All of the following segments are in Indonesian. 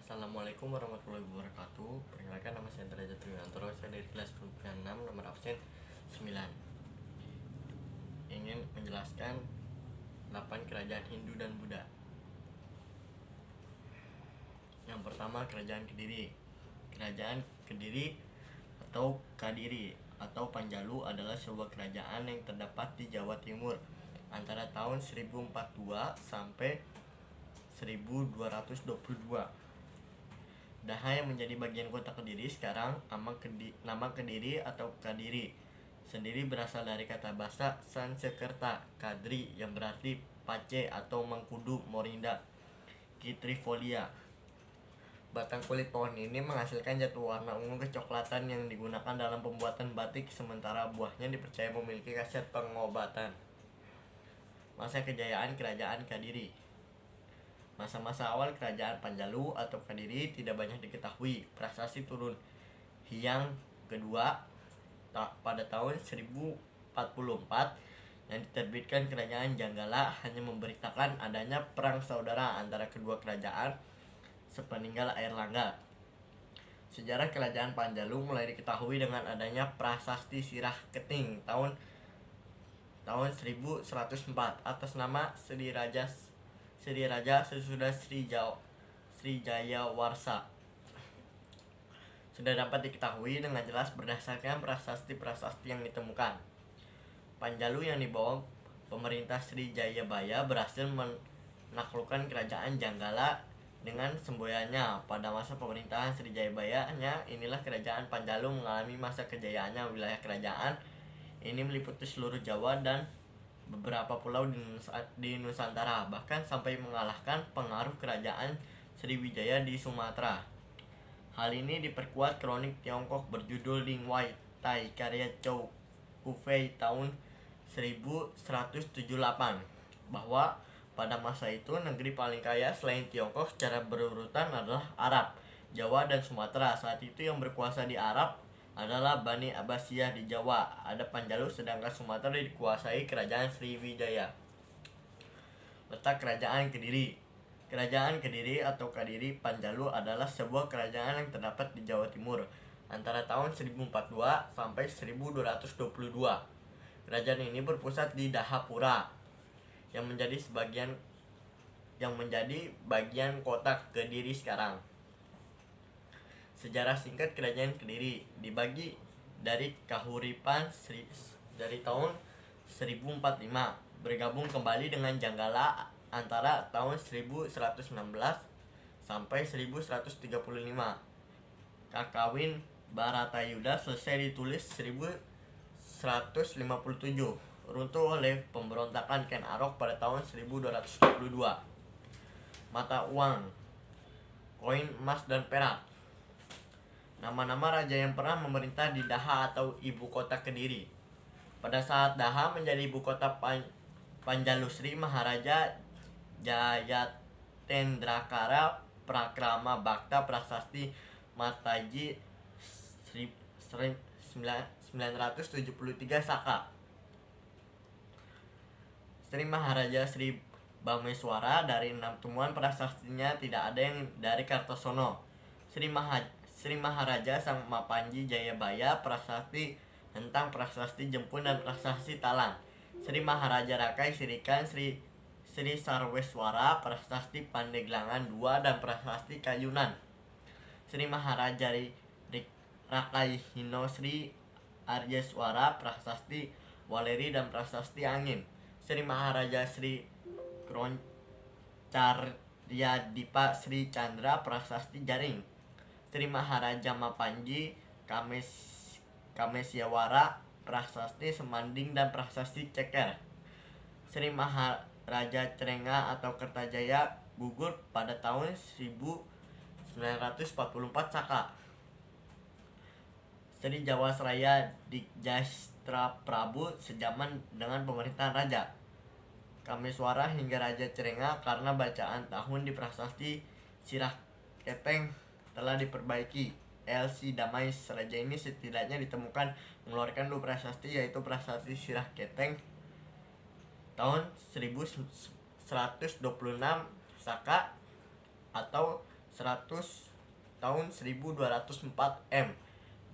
Assalamualaikum warahmatullahi wabarakatuh. Perkenalkan, nama saya Derajat Triwantoro. Saya dari kelas 6, nomor absen 9. Ingin menjelaskan 8 kerajaan Hindu dan Buddha. Yang pertama, Kerajaan Kediri. Kerajaan Kediri atau Kadiri atau Panjalu adalah sebuah kerajaan yang terdapat di Jawa Timur antara tahun 1042 sampai 1222. Daha yang menjadi bagian kota Kediri sekarang nama Kediri atau Kadiri sendiri berasal dari kata bahasa Sanskerta Kadri yang berarti pace atau mengkudu morinda citrifolia. Batang kulit pohon ini menghasilkan jatuh warna ungu kecoklatan yang digunakan dalam pembuatan batik, sementara buahnya dipercaya memiliki khasiat pengobatan. Masa kejayaan Kerajaan Kadiri. Masa-masa awal Kerajaan Panjalu atau Kadiri tidak banyak diketahui. Prasasti turun Hyang kedua pada tahun 1044 yang diterbitkan Kerajaan Janggala hanya memberitakan adanya perang saudara antara kedua kerajaan sepeninggal Airlangga. Sejarah Kerajaan Panjalu mulai diketahui dengan adanya Prasasti Sirah Keting tahun 1104 atas nama Sri Raja sesudah Sri Jaya Warsa. Sudah dapat diketahui dengan jelas berdasarkan prasasti-prasasti yang ditemukan. Panjalu yang dibawa pemerintah Sri Jayabaya berhasil menaklukkan Kerajaan Janggala dengan semboyannya. Pada masa pemerintahan Sri Jayabaya-nya inilah Kerajaan Panjalu mengalami masa kejayaannya. Wilayah kerajaan ini meliputi seluruh Jawa dan beberapa pulau di Nusantara, bahkan sampai mengalahkan pengaruh Kerajaan Sriwijaya di Sumatera. Hal ini diperkuat kronik Tiongkok berjudul Ling Wai Tai karya Chow Kufei tahun 1178 bahwa pada masa itu negeri paling kaya selain Tiongkok secara berurutan adalah Arab, Jawa, dan Sumatera. Saat itu yang berkuasa di Arab adalah Bani Abbasiyah di Jawa, ada Panjalu, sedangkan Sumatera dikuasai Kerajaan Sriwijaya. Letak Kerajaan Kediri. Kerajaan Kediri atau Kadiri Panjalu adalah sebuah kerajaan yang terdapat di Jawa Timur antara tahun 1042 sampai 1222. Kerajaan ini berpusat di Dahapura yang menjadi bagian kota Kediri sekarang. Sejarah singkat Kerajaan Kediri dibagi dari Kahuripan dari tahun 1045, bergabung kembali dengan Janggala antara tahun 1116 sampai 1135. Kakawin Baratayuda selesai ditulis 1157, runtuh oleh pemberontakan Ken Arok pada tahun 1222. Mata uang, koin emas dan perak. Nama-nama raja yang pernah memerintah di Daha atau ibu kota Kediri. Pada saat Daha menjadi ibu kota Panjalu, Sri Maharaja Jayatendrakara Prakrama Bhakta Prasasti Mataji 973 Saka. Sri Maharaja Sri Bameswara. Dari 6 temuan prasastinya tidak ada yang dari Kartosono. Sri Maharaja Sang Mapanji Jayabaya, prasasti tentang prasasti Jempun dan prasasti Talang. Sri Maharaja Rakai Sirikan Sri Sarweswara, prasasti Pandeglangan 2 dan prasasti Kayunan. Sri Maharaja Rakai Hino Sri Arjeswara, prasasti Waleri dan prasasti Angin. Sri Maharaja Sri Kroncaryadipa Sri Chandra, prasasti Jaring. Sri Maharaja Mapanji Kamesyawara, prasasti Semanding dan prasasti Ceker. Sri Maharaja Cerenga atau Kertajaya gugur pada tahun 1944 Saka. Sri Jawasraya Digjastra Prabu sejaman dengan pemerintahan Raja Kameswara hingga Raja Cerenga karena bacaan tahun di prasasti Sirah Keteng telah diperbaiki. LC Damai Raja ini setidaknya ditemukan mengeluarkan 2 prasasti, yaitu prasasti Sirah Keteng tahun 1126 Saka atau tahun 1204 M,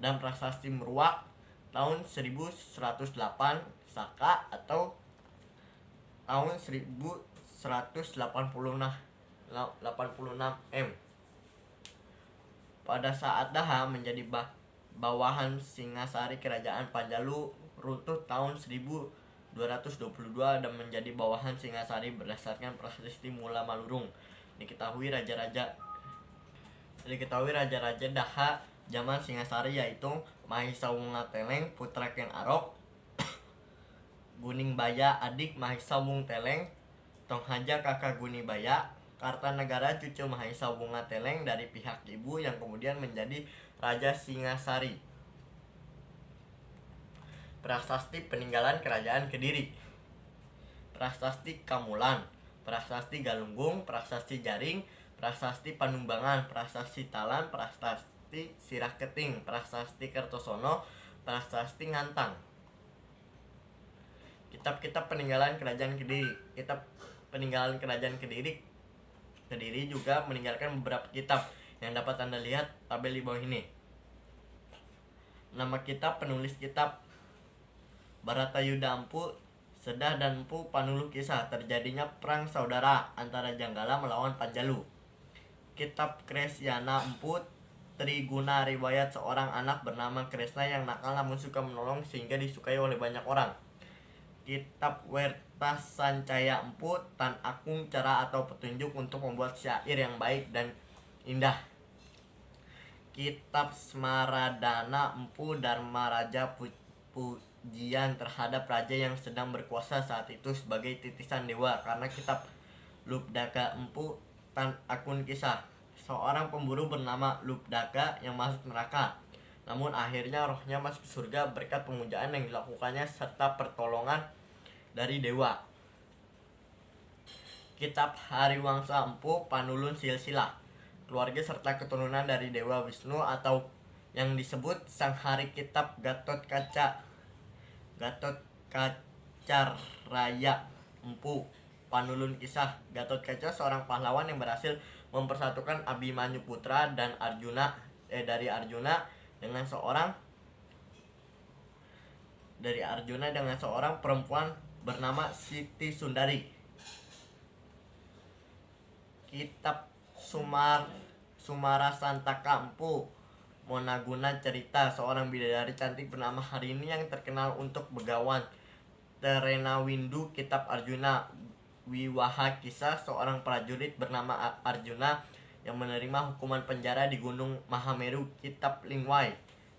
dan Prasasti Meruak tahun 1108 Saka atau tahun 1186 M. Pada saat Daha menjadi bawahan Singasari Kerajaan Panjalu runtuh tahun 1222 dan menjadi bawahan Singasari berdasarkan Prasasti Mula Malurung. Diketahui raja-raja Daha zaman Singasari yaitu Mahisa Wunga Teleng putra Ken Arok, Guning Baya adik Mahisa Wung Teleng, Tonghaja kakak Guni Baya, Kartanegara cucu Mahisa Wunga Teleng dari pihak ibu yang kemudian menjadi Raja Singasari. Prasasti peninggalan Kerajaan Kediri. Prasasti Kamulan, Prasasti Galunggung, Prasasti Jaring, Prasasti Panumbangan, Prasasti Talan, Prasasti Sirah Keting, Prasasti Kertosono, Prasasti Ngantang. Kitab-kitab peninggalan Kerajaan Kediri. Kitab peninggalan Kerajaan Kediri juga meninggalkan beberapa kitab yang dapat Anda lihat tabel di bawah ini. Nama kitab penulis kitab: Baratayuda Empu Sedah dan Empu Panuluh Kisah terjadinya perang saudara antara Janggala melawan Panjalu. Kitab Kresyana Empu Triguna riwayat seorang anak bernama Kresna yang nakal namun suka menolong sehingga disukai oleh banyak orang. Kitab Werta Sancaya Empu Tan Akung cara atau petunjuk untuk membuat syair yang baik dan indah. Kitab Smaradana Empu Dharma Raja pujian terhadap raja yang sedang berkuasa saat itu sebagai titisan dewa. Karena kitab Lubdaka Empu Tan Akun kisah seorang pemburu bernama Lubdaka yang masuk neraka, namun akhirnya rohnya masuk surga berkat pemujaan yang dilakukannya serta pertolongan dari dewa. Kitab Hariwangsa Empu Panulun Silsilah keluarga serta keturunan dari Dewa Wisnu atau yang disebut Sang Hari. Kitab Gatot Kacar Raya Empu Panulun kisah Gatot Kaca seorang pahlawan yang berhasil mempersatukan Abimanyu putra dan Arjuna dengan seorang perempuan bernama Siti Sundari. Kitab Sumara Santaka Empu Monaguna cerita seorang bidadari cantik bernama Harini yang terkenal untuk begawan Terena Windu. Kitab Arjuna Wiwaha kisah seorang prajurit bernama Arjuna yang menerima hukuman penjara di Gunung Mahameru. Kitab Lingwai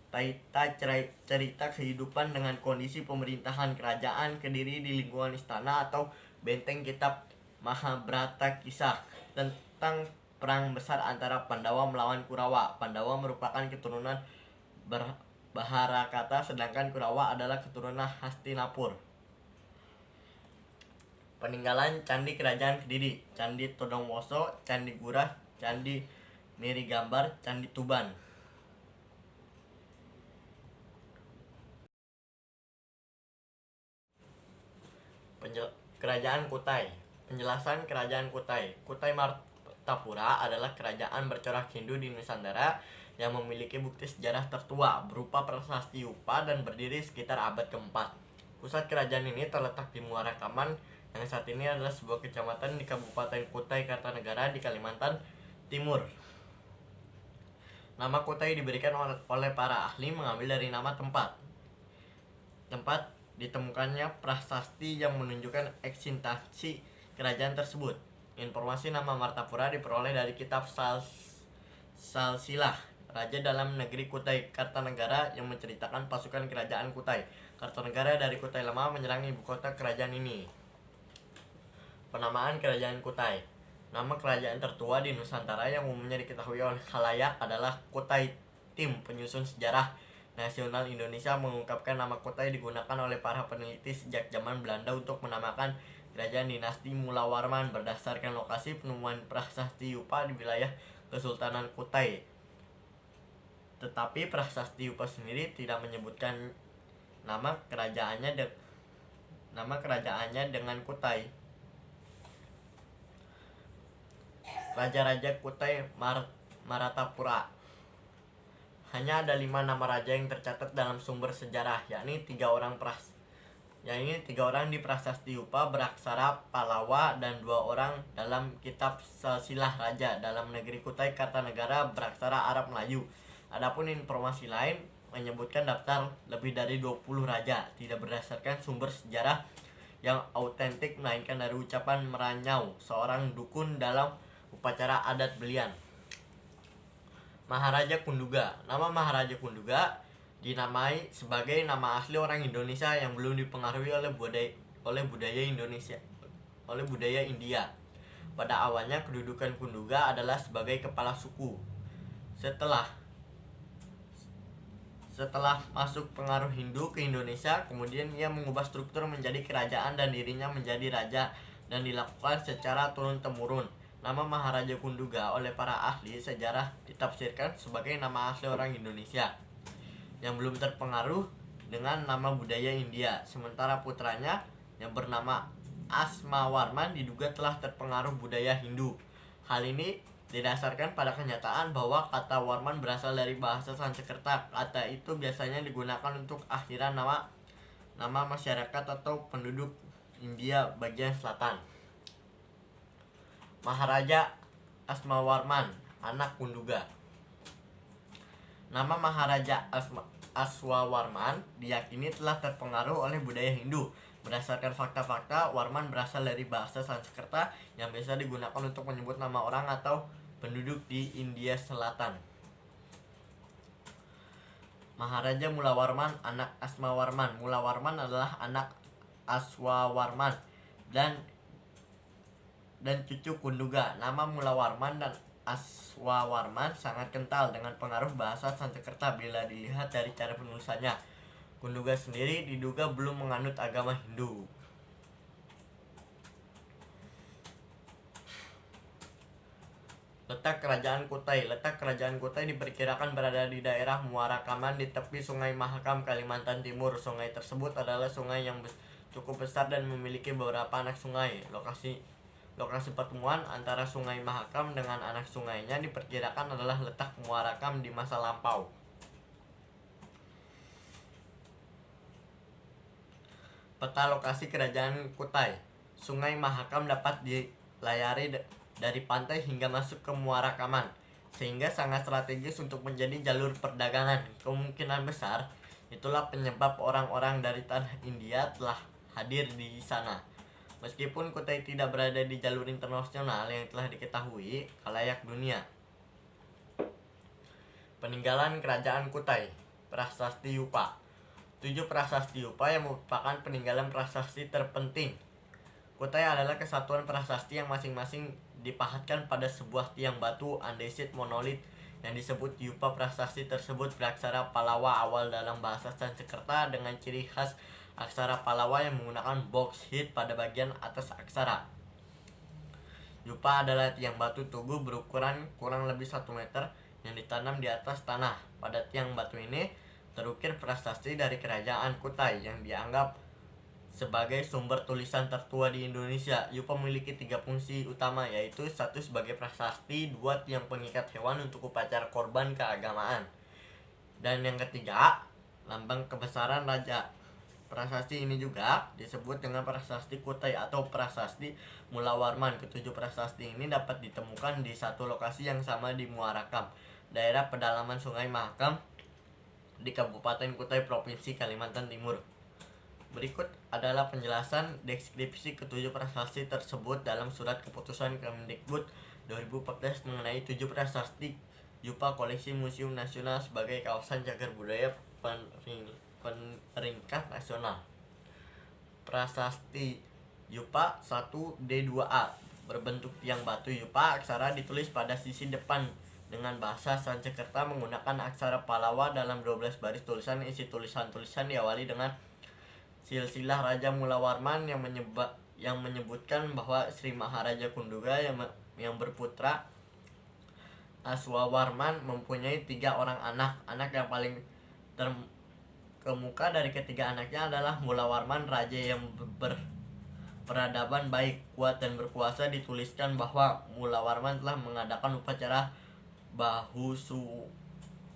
Taita cerita kehidupan dengan kondisi pemerintahan kerajaan Kediri di lingkungan istana atau benteng. Kitab Mahabharata kisah tentang perang besar antara Pandawa melawan Kurawa. Pandawa merupakan keturunan Baharakata sedangkan Kurawa adalah keturunan Hastinapur. Peninggalan Candi Kerajaan Kediri: Candi Todongwoso, Candi Gurah, Candi Nirigambar, Candi Tuban. Kerajaan Kutai. Penjelasan Kerajaan Kutai. Kutai Martapura adalah kerajaan bercorak Hindu di Nusantara yang memiliki bukti sejarah tertua berupa prasasti Yupa dan berdiri sekitar abad ke-4. Pusat kerajaan ini terletak di Muara Kaman yang saat ini adalah sebuah kecamatan di Kabupaten Kutai Kartanegara di Kalimantan Timur. Nama Kutai diberikan oleh para ahli mengambil dari nama tempat ditemukannya prasasti yang menunjukkan eksistensi kerajaan tersebut. Informasi nama Martapura diperoleh dari kitab Salsilah, Raja dalam Negeri Kutai Kartanegara, yang menceritakan pasukan kerajaan Kutai Kartanegara dari Kutai Lama menyerang ibu kota kerajaan ini. Penamaan Kerajaan Kutai. Nama kerajaan tertua di Nusantara yang umumnya diketahui oleh khalayak adalah Kutai. Tim penyusun sejarah nasional Indonesia mengungkapkan nama Kutai digunakan oleh para peneliti sejak zaman Belanda untuk menamakan kerajaan dinasti Mulawarman berdasarkan lokasi penemuan prasasti Yupa di wilayah Kesultanan Kutai. Tetapi prasasti Yupa sendiri tidak menyebutkan nama kerajaannya dengan Kutai. Raja-raja Kutai Maratapura. Hanya ada 5 nama raja yang tercatat dalam sumber sejarah, yakni 3 orang di prasasti Yupa beraksara Palawa dan 2 orang dalam kitab Silsilah Raja dalam negeri Kutai Kartanegara beraksara Arab Melayu. Adapun informasi lain menyebutkan daftar lebih dari 20 raja tidak berdasarkan sumber sejarah yang autentik, melainkan dari ucapan Meranyau, seorang dukun dalam upacara adat belian. Maharaja Kunduga. Nama Maharaja Kunduga dinamai sebagai nama asli orang Indonesia yang belum dipengaruhi oleh budaya India. Pada awalnya kedudukan Kunduga adalah sebagai kepala suku. Setelah masuk pengaruh Hindu ke Indonesia, kemudian ia mengubah struktur menjadi kerajaan dan dirinya menjadi raja, dan dilakukan secara turun-temurun. Nama Maharaja Kunduga oleh para ahli sejarah ditafsirkan sebagai nama asli orang Indonesia yang belum terpengaruh dengan nama budaya India. Sementara putranya yang bernama Asmawarman diduga telah terpengaruh budaya Hindu. Hal ini didasarkan pada kenyataan bahwa kata Warman berasal dari bahasa Sanskerta. Kata itu biasanya digunakan untuk akhiran nama masyarakat atau penduduk India bagian selatan. Maharaja Asmawarman, anak Kunduga. Nama Maharaja Aswawarman diyakini telah terpengaruh oleh budaya Hindu. Berdasarkan fakta-fakta, Warman berasal dari bahasa Sanskerta yang biasa digunakan untuk menyebut nama orang atau penduduk di India Selatan. Maharaja Mulawarman, anak Asmawarman. Mulawarman adalah anak Aswawarman dan cucu Kunduga. Nama Mulawarman dan Aswawarman sangat kental dengan pengaruh bahasa Sanskerta bila dilihat dari cara penulisannya. Kunduga sendiri diduga belum menganut agama Hindu. Letak Kerajaan Kutai. Letak Kerajaan Kutai diperkirakan berada di daerah Muara Kaman di tepi Sungai Mahakam, Kalimantan Timur. Sungai tersebut adalah sungai yang cukup besar dan memiliki beberapa anak sungai. Lokasi pertemuan antara Sungai Mahakam dengan anak sungainya diperkirakan adalah letak Muara Kam di masa lampau. Peta lokasi Kerajaan Kutai. Sungai Mahakam dapat dilayari dari pantai hingga masuk ke Muara Kaman, sehingga sangat strategis untuk menjadi jalur perdagangan. Kemungkinan besar itulah penyebab orang-orang dari tanah India telah hadir di sana. Meskipun Kutai tidak berada di jalur internasional yang telah diketahui khalayak dunia. Peninggalan Kerajaan Kutai. Prasasti Yupa. 7 prasasti Yupa yang merupakan peninggalan prasasti terpenting. Kutai adalah kesatuan prasasti yang masing-masing dipahatkan pada sebuah tiang batu andesit monolit yang disebut Yupa. Prasasti tersebut beraksara Palawa awal dalam bahasa Sanskerta dengan ciri khas aksara Palawa yang menggunakan box hit pada bagian atas aksara. Yupa adalah tiang batu tugu berukuran kurang lebih 1 meter yang ditanam di atas tanah. Pada tiang batu ini terukir prasasti dari Kerajaan Kutai yang dianggap sebagai sumber tulisan tertua di Indonesia. Yupa memiliki 3 fungsi utama, yaitu 1 sebagai prasasti, 2 tiang pengikat hewan untuk upacara korban keagamaan, dan yang ketiga lambang kebesaran raja. Prasasti ini juga disebut dengan prasasti Kutai atau prasasti Mulawarman. Ketujuh prasasti ini dapat ditemukan di satu lokasi yang sama di Muara Kam, daerah pedalaman Sungai Mahakam di Kabupaten Kutai, Provinsi Kalimantan Timur. Berikut adalah penjelasan deskripsi ketujuh prasasti tersebut dalam surat keputusan Kemendikbud 2014 mengenai 7 prasasti Yupa koleksi Museum Nasional sebagai kawasan cagar budaya peringkat nasional. Prasasti Yupa 1D2A berbentuk tiang batu Yupa. Aksara ditulis pada sisi depan dengan bahasa Sanskerta menggunakan aksara Palawa dalam 12 baris tulisan. Isi tulisan-tulisan diawali dengan silsilah Raja Mulawarman yang menyebutkan bahwa Sri Maharaja Kunduga yang berputra Aswawarman mempunyai 3 orang anak. Anak yang paling terkemuka dari ketiga anaknya adalah Mulawarman, raja yang peradaban baik, kuat, dan berkuasa dituliskan bahwa Mula Warman telah mengadakan upacara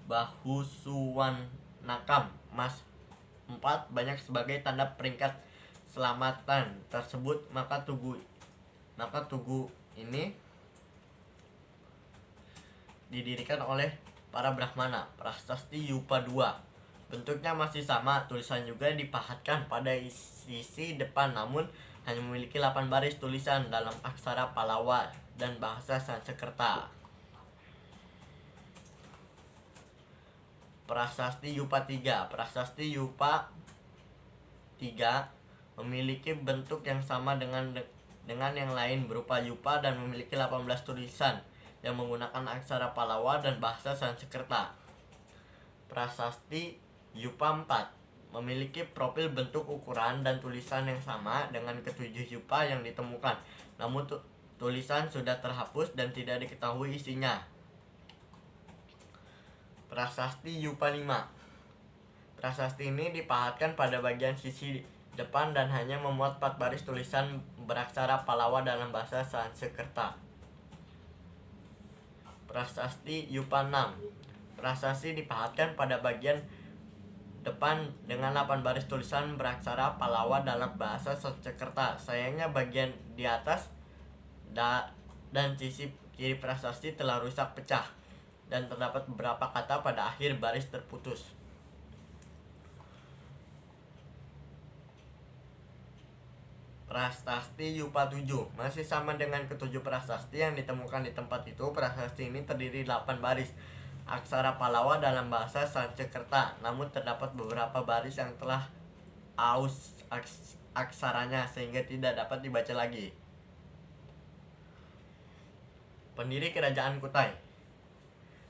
Bahusuwan Nakam Mas 4 banyak sebagai tanda peringkat selamatan tersebut. Maka tugu ini didirikan oleh para Brahmana. Prasasti Yupa 2 bentuknya masih sama, tulisan juga dipahatkan pada sisi depan, namun hanya memiliki 8 baris tulisan dalam aksara Palawa dan bahasa Sanskerta. Prasasti Yupa 3 memiliki bentuk yang sama dengan yang lain, berupa yupa dan memiliki 18 tulisan yang menggunakan aksara Palawa dan bahasa Sanskerta. Prasasti Yupa 4 memiliki profil, bentuk, ukuran, dan tulisan yang sama dengan ketujuh yupa yang ditemukan, namun tulisan sudah terhapus dan tidak diketahui isinya. Prasasti Yupa 5 prasasti ini dipahatkan pada bagian sisi depan dan hanya memuat 4 baris tulisan beraksara Palawa dalam bahasa Sanskerta. Prasasti Yupa 6 prasasti dipahatkan pada bagian depan dengan 8 baris tulisan beraksara Palawa dalam bahasa Sanskerta. Sayangnya bagian di atas dan sisi kiri prasasti telah rusak pecah dan terdapat beberapa kata pada akhir baris terputus. Prasasti Yupa 7 masih sama dengan ketujuh prasasti yang ditemukan di tempat itu. Prasasti ini terdiri 8 baris aksara Palawa dalam bahasa Sanskerta, namun terdapat beberapa baris yang telah aus aksaranya sehingga tidak dapat dibaca lagi. Pendiri Kerajaan Kutai.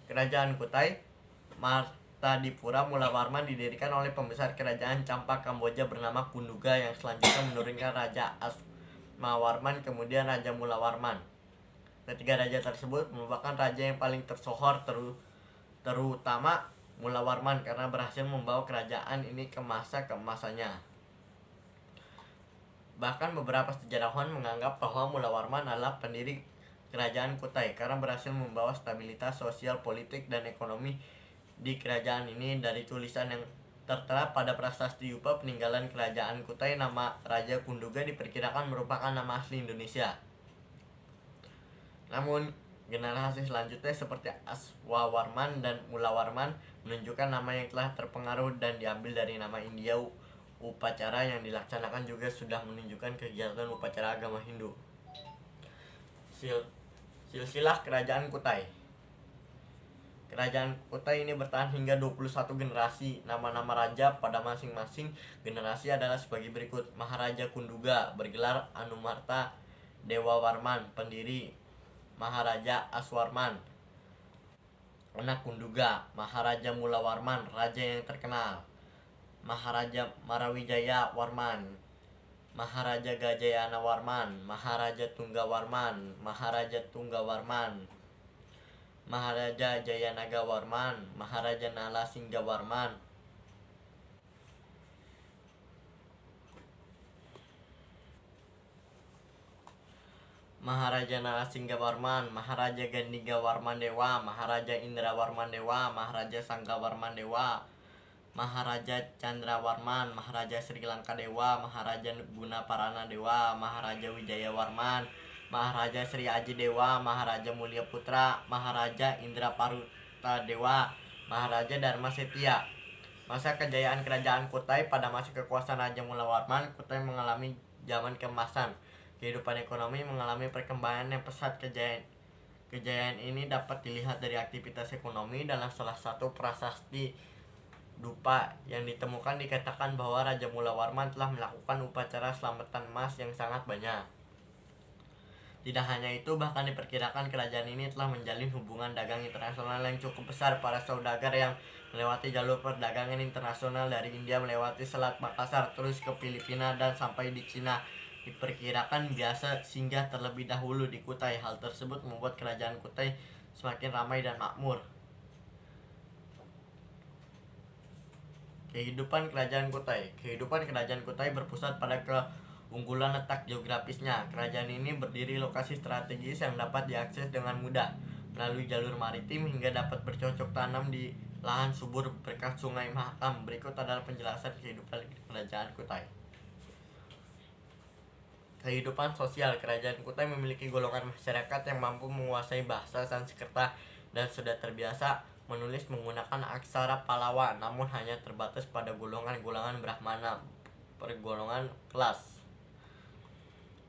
Kerajaan Kutai Martadipura Mula Warman didirikan oleh pembesar kerajaan Campa Kamboja bernama Kunduga yang selanjutnya menurunkan Raja Asmawarman kemudian Raja Mula Warman. Ketiga raja tersebut merupakan raja yang paling tersohor, terutama Mula Warman karena berhasil membawa kerajaan ini ke masa keemasannya. Bahkan beberapa sejarawan menganggap bahwa Mula Warman adalah pendiri Kerajaan Kutai karena berhasil membawa stabilitas sosial, politik, dan ekonomi di kerajaan ini. Dari tulisan yang tertera pada prasasti Yupa peninggalan Kerajaan Kutai, nama Raja Kunduga diperkirakan merupakan nama asli Indonesia. Namun generasi selanjutnya seperti Aswawarman dan Mula Warman menunjukkan nama yang telah terpengaruh dan diambil dari nama India. Upacara yang dilaksanakan juga sudah menunjukkan kegiatan upacara agama Hindu. Silsilah Kerajaan Kutai. Kerajaan Kutai ini bertahan hingga 21 generasi. Nama-nama raja pada masing-masing generasi adalah sebagai berikut. Maharaja Kunduga bergelar Anumarta Dewa Warman, pendiri. Maharaja Aswarman, anak Kunduga. Maharaja Mula Warman, raja yang terkenal. Maharaja Marawijaya Warman, Maharaja Gajayana Warman, Maharaja Tunggawarman, Maharaja Tunggawarman, Maharaja Jayanaga Warman, Maharaja Nalasingga Warman, Maharaja Nalasingga Warman, Maharaja Gandiga Warman Dewa, Maharaja Indra Warman Dewa, Maharaja Sangga Warman Dewa, Maharaja Chandra Warman, Maharaja Sri Lanka Dewa, Maharaja Guna Parana Dewa, Maharaja Wijaya Warman, Maharaja Sri Aji Dewa, Maharaja Mulia Putra, Maharaja Indra Paruta Dewa, Maharaja Dharma Setia. Masa kejayaan Kerajaan Kutai. Pada masa kekuasaan Raja Mula Warman, Kutai mengalami zaman keemasan. Kehidupan ekonomi mengalami perkembangan yang pesat. Kejayaan ini dapat dilihat dari aktivitas ekonomi. Dalam salah satu prasasti Dupa yang ditemukan dikatakan bahwa Raja Mula Warman telah melakukan upacara selamatan emas yang sangat banyak. Tidak hanya itu, bahkan diperkirakan kerajaan ini telah menjalin hubungan dagang internasional yang cukup besar. Para saudagar yang melewati jalur perdagangan internasional dari India melewati Selat Makassar terus ke Filipina dan sampai di Cina diperkirakan biasa singgah terlebih dahulu di Kutai. Hal tersebut membuat kerajaan Kutai semakin ramai dan makmur. Kehidupan Kerajaan Kutai. Kehidupan Kerajaan Kutai berpusat pada Unggulan letak geografisnya, kerajaan ini berdiri lokasi strategis yang dapat diakses dengan mudah melalui jalur maritim hingga dapat bercocok tanam di lahan subur berkat Sungai Mahakam. Berikut adalah penjelasan kehidupan kerajaan Kutai. Kehidupan sosial kerajaan Kutai memiliki golongan masyarakat yang mampu menguasai bahasa Sanskerta dan sudah terbiasa menulis menggunakan aksara Pallawa, namun hanya terbatas pada golongan-golongan Brahmana pergolongan kelas.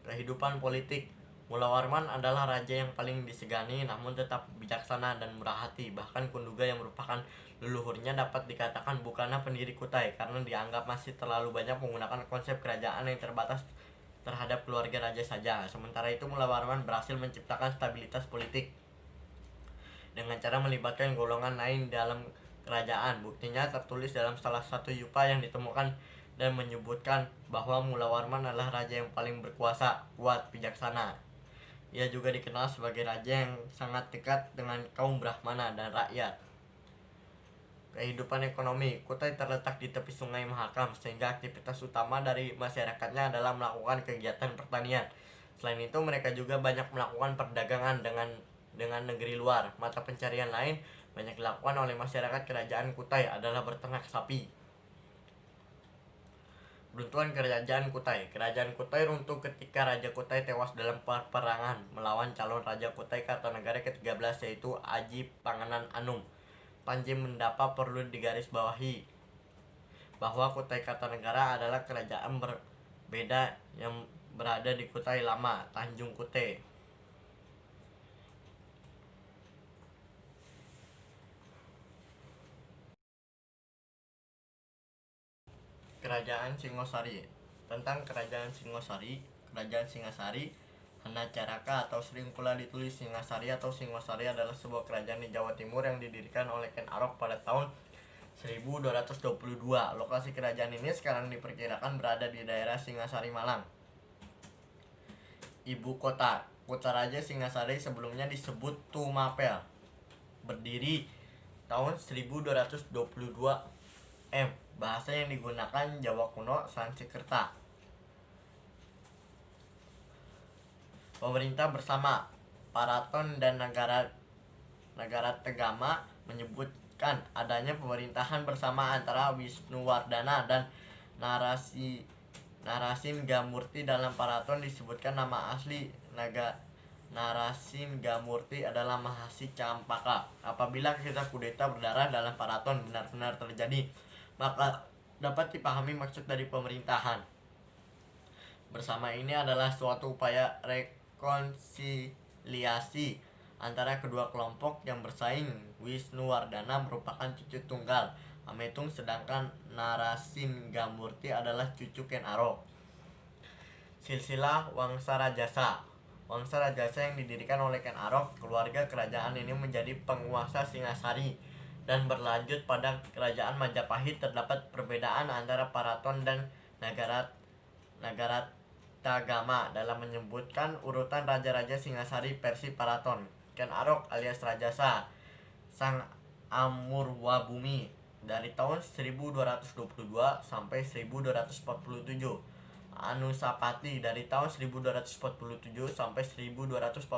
Kehidupan politik, Mula Warman adalah raja yang paling disegani namun tetap bijaksana dan murah hati. Bahkan Kunduga yang merupakan leluhurnya dapat dikatakan bukanlah pendiri Kutai karena dianggap masih terlalu banyak menggunakan konsep kerajaan yang terbatas terhadap keluarga raja saja. Sementara itu Mula Warman berhasil menciptakan stabilitas politik dengan cara melibatkan golongan lain dalam kerajaan. Buktinya tertulis dalam salah satu yupa yang ditemukan dan menyebutkan bahwa Mula Warman adalah raja yang paling berkuasa, kuat, bijaksana. Ia juga dikenal sebagai raja yang sangat dekat dengan kaum Brahmana dan rakyat. Kehidupan ekonomi, Kutai terletak di tepi Sungai Mahakam sehingga aktivitas utama dari masyarakatnya adalah melakukan kegiatan pertanian. Selain itu mereka juga banyak melakukan perdagangan dengan negeri luar. Mata pencarian lain banyak dilakukan oleh masyarakat kerajaan Kutai adalah berternak sapi. Runtuhan kerajaan Kutai. Kerajaan Kutai runtuh ketika Raja Kutai tewas dalam peperangan melawan calon Raja Kutai Kartanagara ke-13 yaitu Aji Panganan Anum. Panji Mendapa perlu digarisbawahi bahwa Kutai Kartanagara adalah kerajaan berbeda yang berada di Kutai Lama, Tanjung Kutai. Kerajaan Singosari. Tentang Kerajaan Singosari, Kerajaan Singasari, Hanacaraka atau sering pula ditulis Singasari atau Singosari adalah sebuah kerajaan di Jawa Timur yang didirikan oleh Ken Arok pada tahun 1222. Lokasi kerajaan ini sekarang diperkirakan berada di daerah Singasari, Malang. Ibu kota, Kota Raja Singasari sebelumnya disebut Tumapel. Berdiri tahun 1222 Bahasa yang digunakan Jawa kuno Sanskerta. Pemerintah bersama Paraton dan Negara Tegama menyebutkan adanya pemerintahan bersama antara Wisnuwardana dan Narasimgamurti. Dalam Paraton disebutkan nama asli Narasimgamurti adalah Mahasi Campaka. Apabila kisah kudeta berdarah dalam Paraton benar-benar terjadi, maka dapat dipahami maksud dari pemerintahan bersama ini adalah suatu upaya rekonsiliasi antara kedua kelompok yang bersaing. Wisnuwardana merupakan cucu tunggal Ametung sedangkan Narasimgamurti adalah cucu Ken Arok. Silsilah Wangsa Rajasa. Wangsa Rajasa yang didirikan oleh Ken Arok, keluarga kerajaan ini menjadi penguasa Singasari dan berlanjut pada kerajaan Majapahit. Terdapat perbedaan antara Paraton dan Nagaratagama dalam menyebutkan urutan raja-raja Singasari versi Paraton. Ken Arok alias Rajasa, Sang Amurwabumi dari tahun 1222 sampai 1247. Anusapati dari tahun 1247 sampai 1249.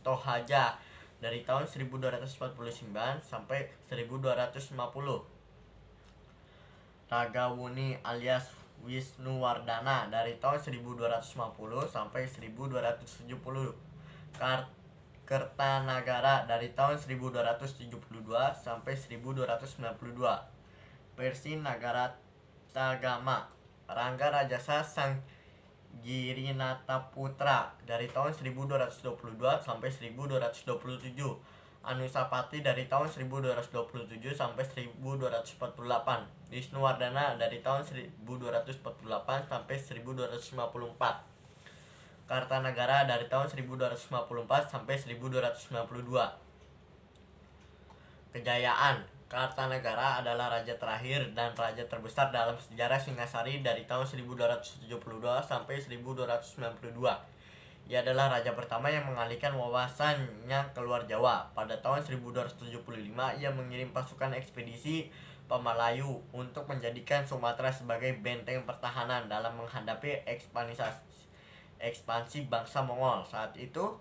Tohaja dari tahun 1249 sampai 1250. Ragawuni alias Wisnuwardana dari tahun 1250 sampai 1270. Kertanagara dari tahun 1272 sampai 1292. Versi Nagaratagama. Rangga Rajasa Sang Girinataputra dari tahun 1222 sampai 1227. Anusapati dari tahun 1227 sampai 1248. Wisnuwardana dari tahun 1248 sampai 1254. Kartanagara dari tahun 1254 sampai 1292. Kejayaan. Kartanagara adalah raja terakhir dan raja terbesar dalam sejarah Singasari dari tahun 1272 sampai 1292. Ia adalah raja pertama yang mengalihkan wawasannya keluar Jawa. Pada tahun 1275 ia mengirim pasukan ekspedisi Pemalayu untuk menjadikan Sumatera sebagai benteng pertahanan dalam menghadapi ekspansi bangsa Mongol. Saat itu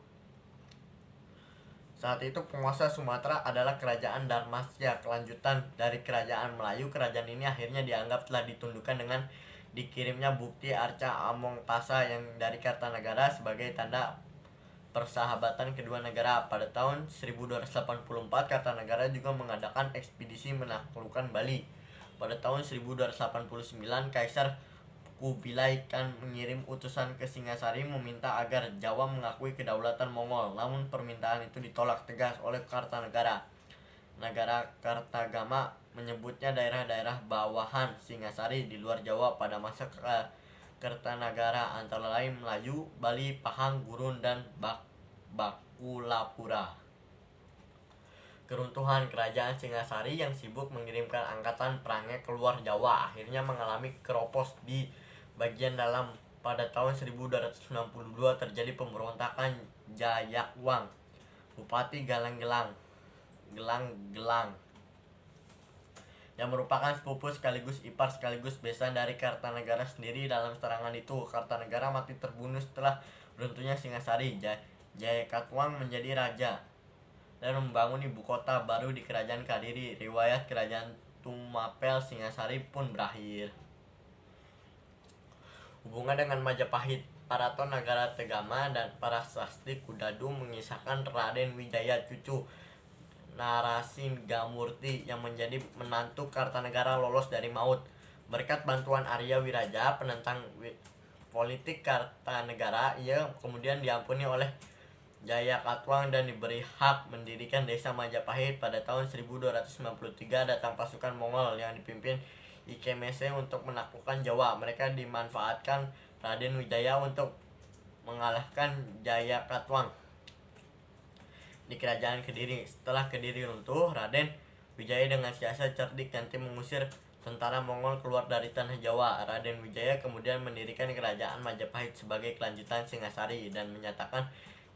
penguasa Sumatera adalah Kerajaan Dharmasya, kelanjutan dari Kerajaan Melayu. Kerajaan ini akhirnya dianggap telah ditundukkan dengan dikirimnya bukti arca Amongpasa yang dari Kartanagara sebagai tanda persahabatan kedua negara. Pada tahun 1284 Kartanagara juga mengadakan ekspedisi menaklukkan Bali. Pada tahun 1289 Kaisar Kubilai Khan mengirim utusan ke Singasari meminta agar Jawa mengakui kedaulatan Mongol. Namun permintaan itu ditolak tegas oleh Kartanagara. Negara Kartagama menyebutnya daerah-daerah bawahan Singasari di luar Jawa pada masa Kartanagara, antara lain Melayu, Bali, Pahang, Gurun, dan Bakulapura. Keruntuhan kerajaan Singasari yang sibuk mengirimkan angkatan perangnya keluar Jawa akhirnya mengalami keropos di bagian dalam. Pada tahun 1262 terjadi pemberontakan Jayakwang, Bupati Gelang-Gelang yang merupakan sepupu sekaligus ipar sekaligus besan dari Kartanagara sendiri. Dalam serangan itu Kartanagara mati terbunuh setelah runtuhnya Singasari. Jayakatwang menjadi raja dan membangun ibu kota baru di kerajaan Kadiri. Riwayat kerajaan Tumapel Singasari pun berakhir. Hubungan dengan Majapahit, Paraton Nagara Tegama, dan Prasasti Kudadu mengisahkan Raden Wijaya cucu Narasingamurti yang menjadi menantu Kartanagara lolos dari maut. Berkat bantuan Arya Wiraja, penentang politik Kartanagara, ia kemudian diampuni oleh Jayakatwang dan diberi hak mendirikan desa Majapahit. Pada tahun 1293 datang pasukan Mongol yang dipimpin Ikemese untuk menaklukkan Jawa. Mereka dimanfaatkan Raden Wijaya untuk mengalahkan Jayakatwang di kerajaan Kediri. Setelah Kediri runtuh, Raden Wijaya dengan siasat cerdik nanti mengusir tentara Mongol keluar dari tanah Jawa. Raden Wijaya kemudian mendirikan kerajaan Majapahit sebagai kelanjutan Singasari dan menyatakan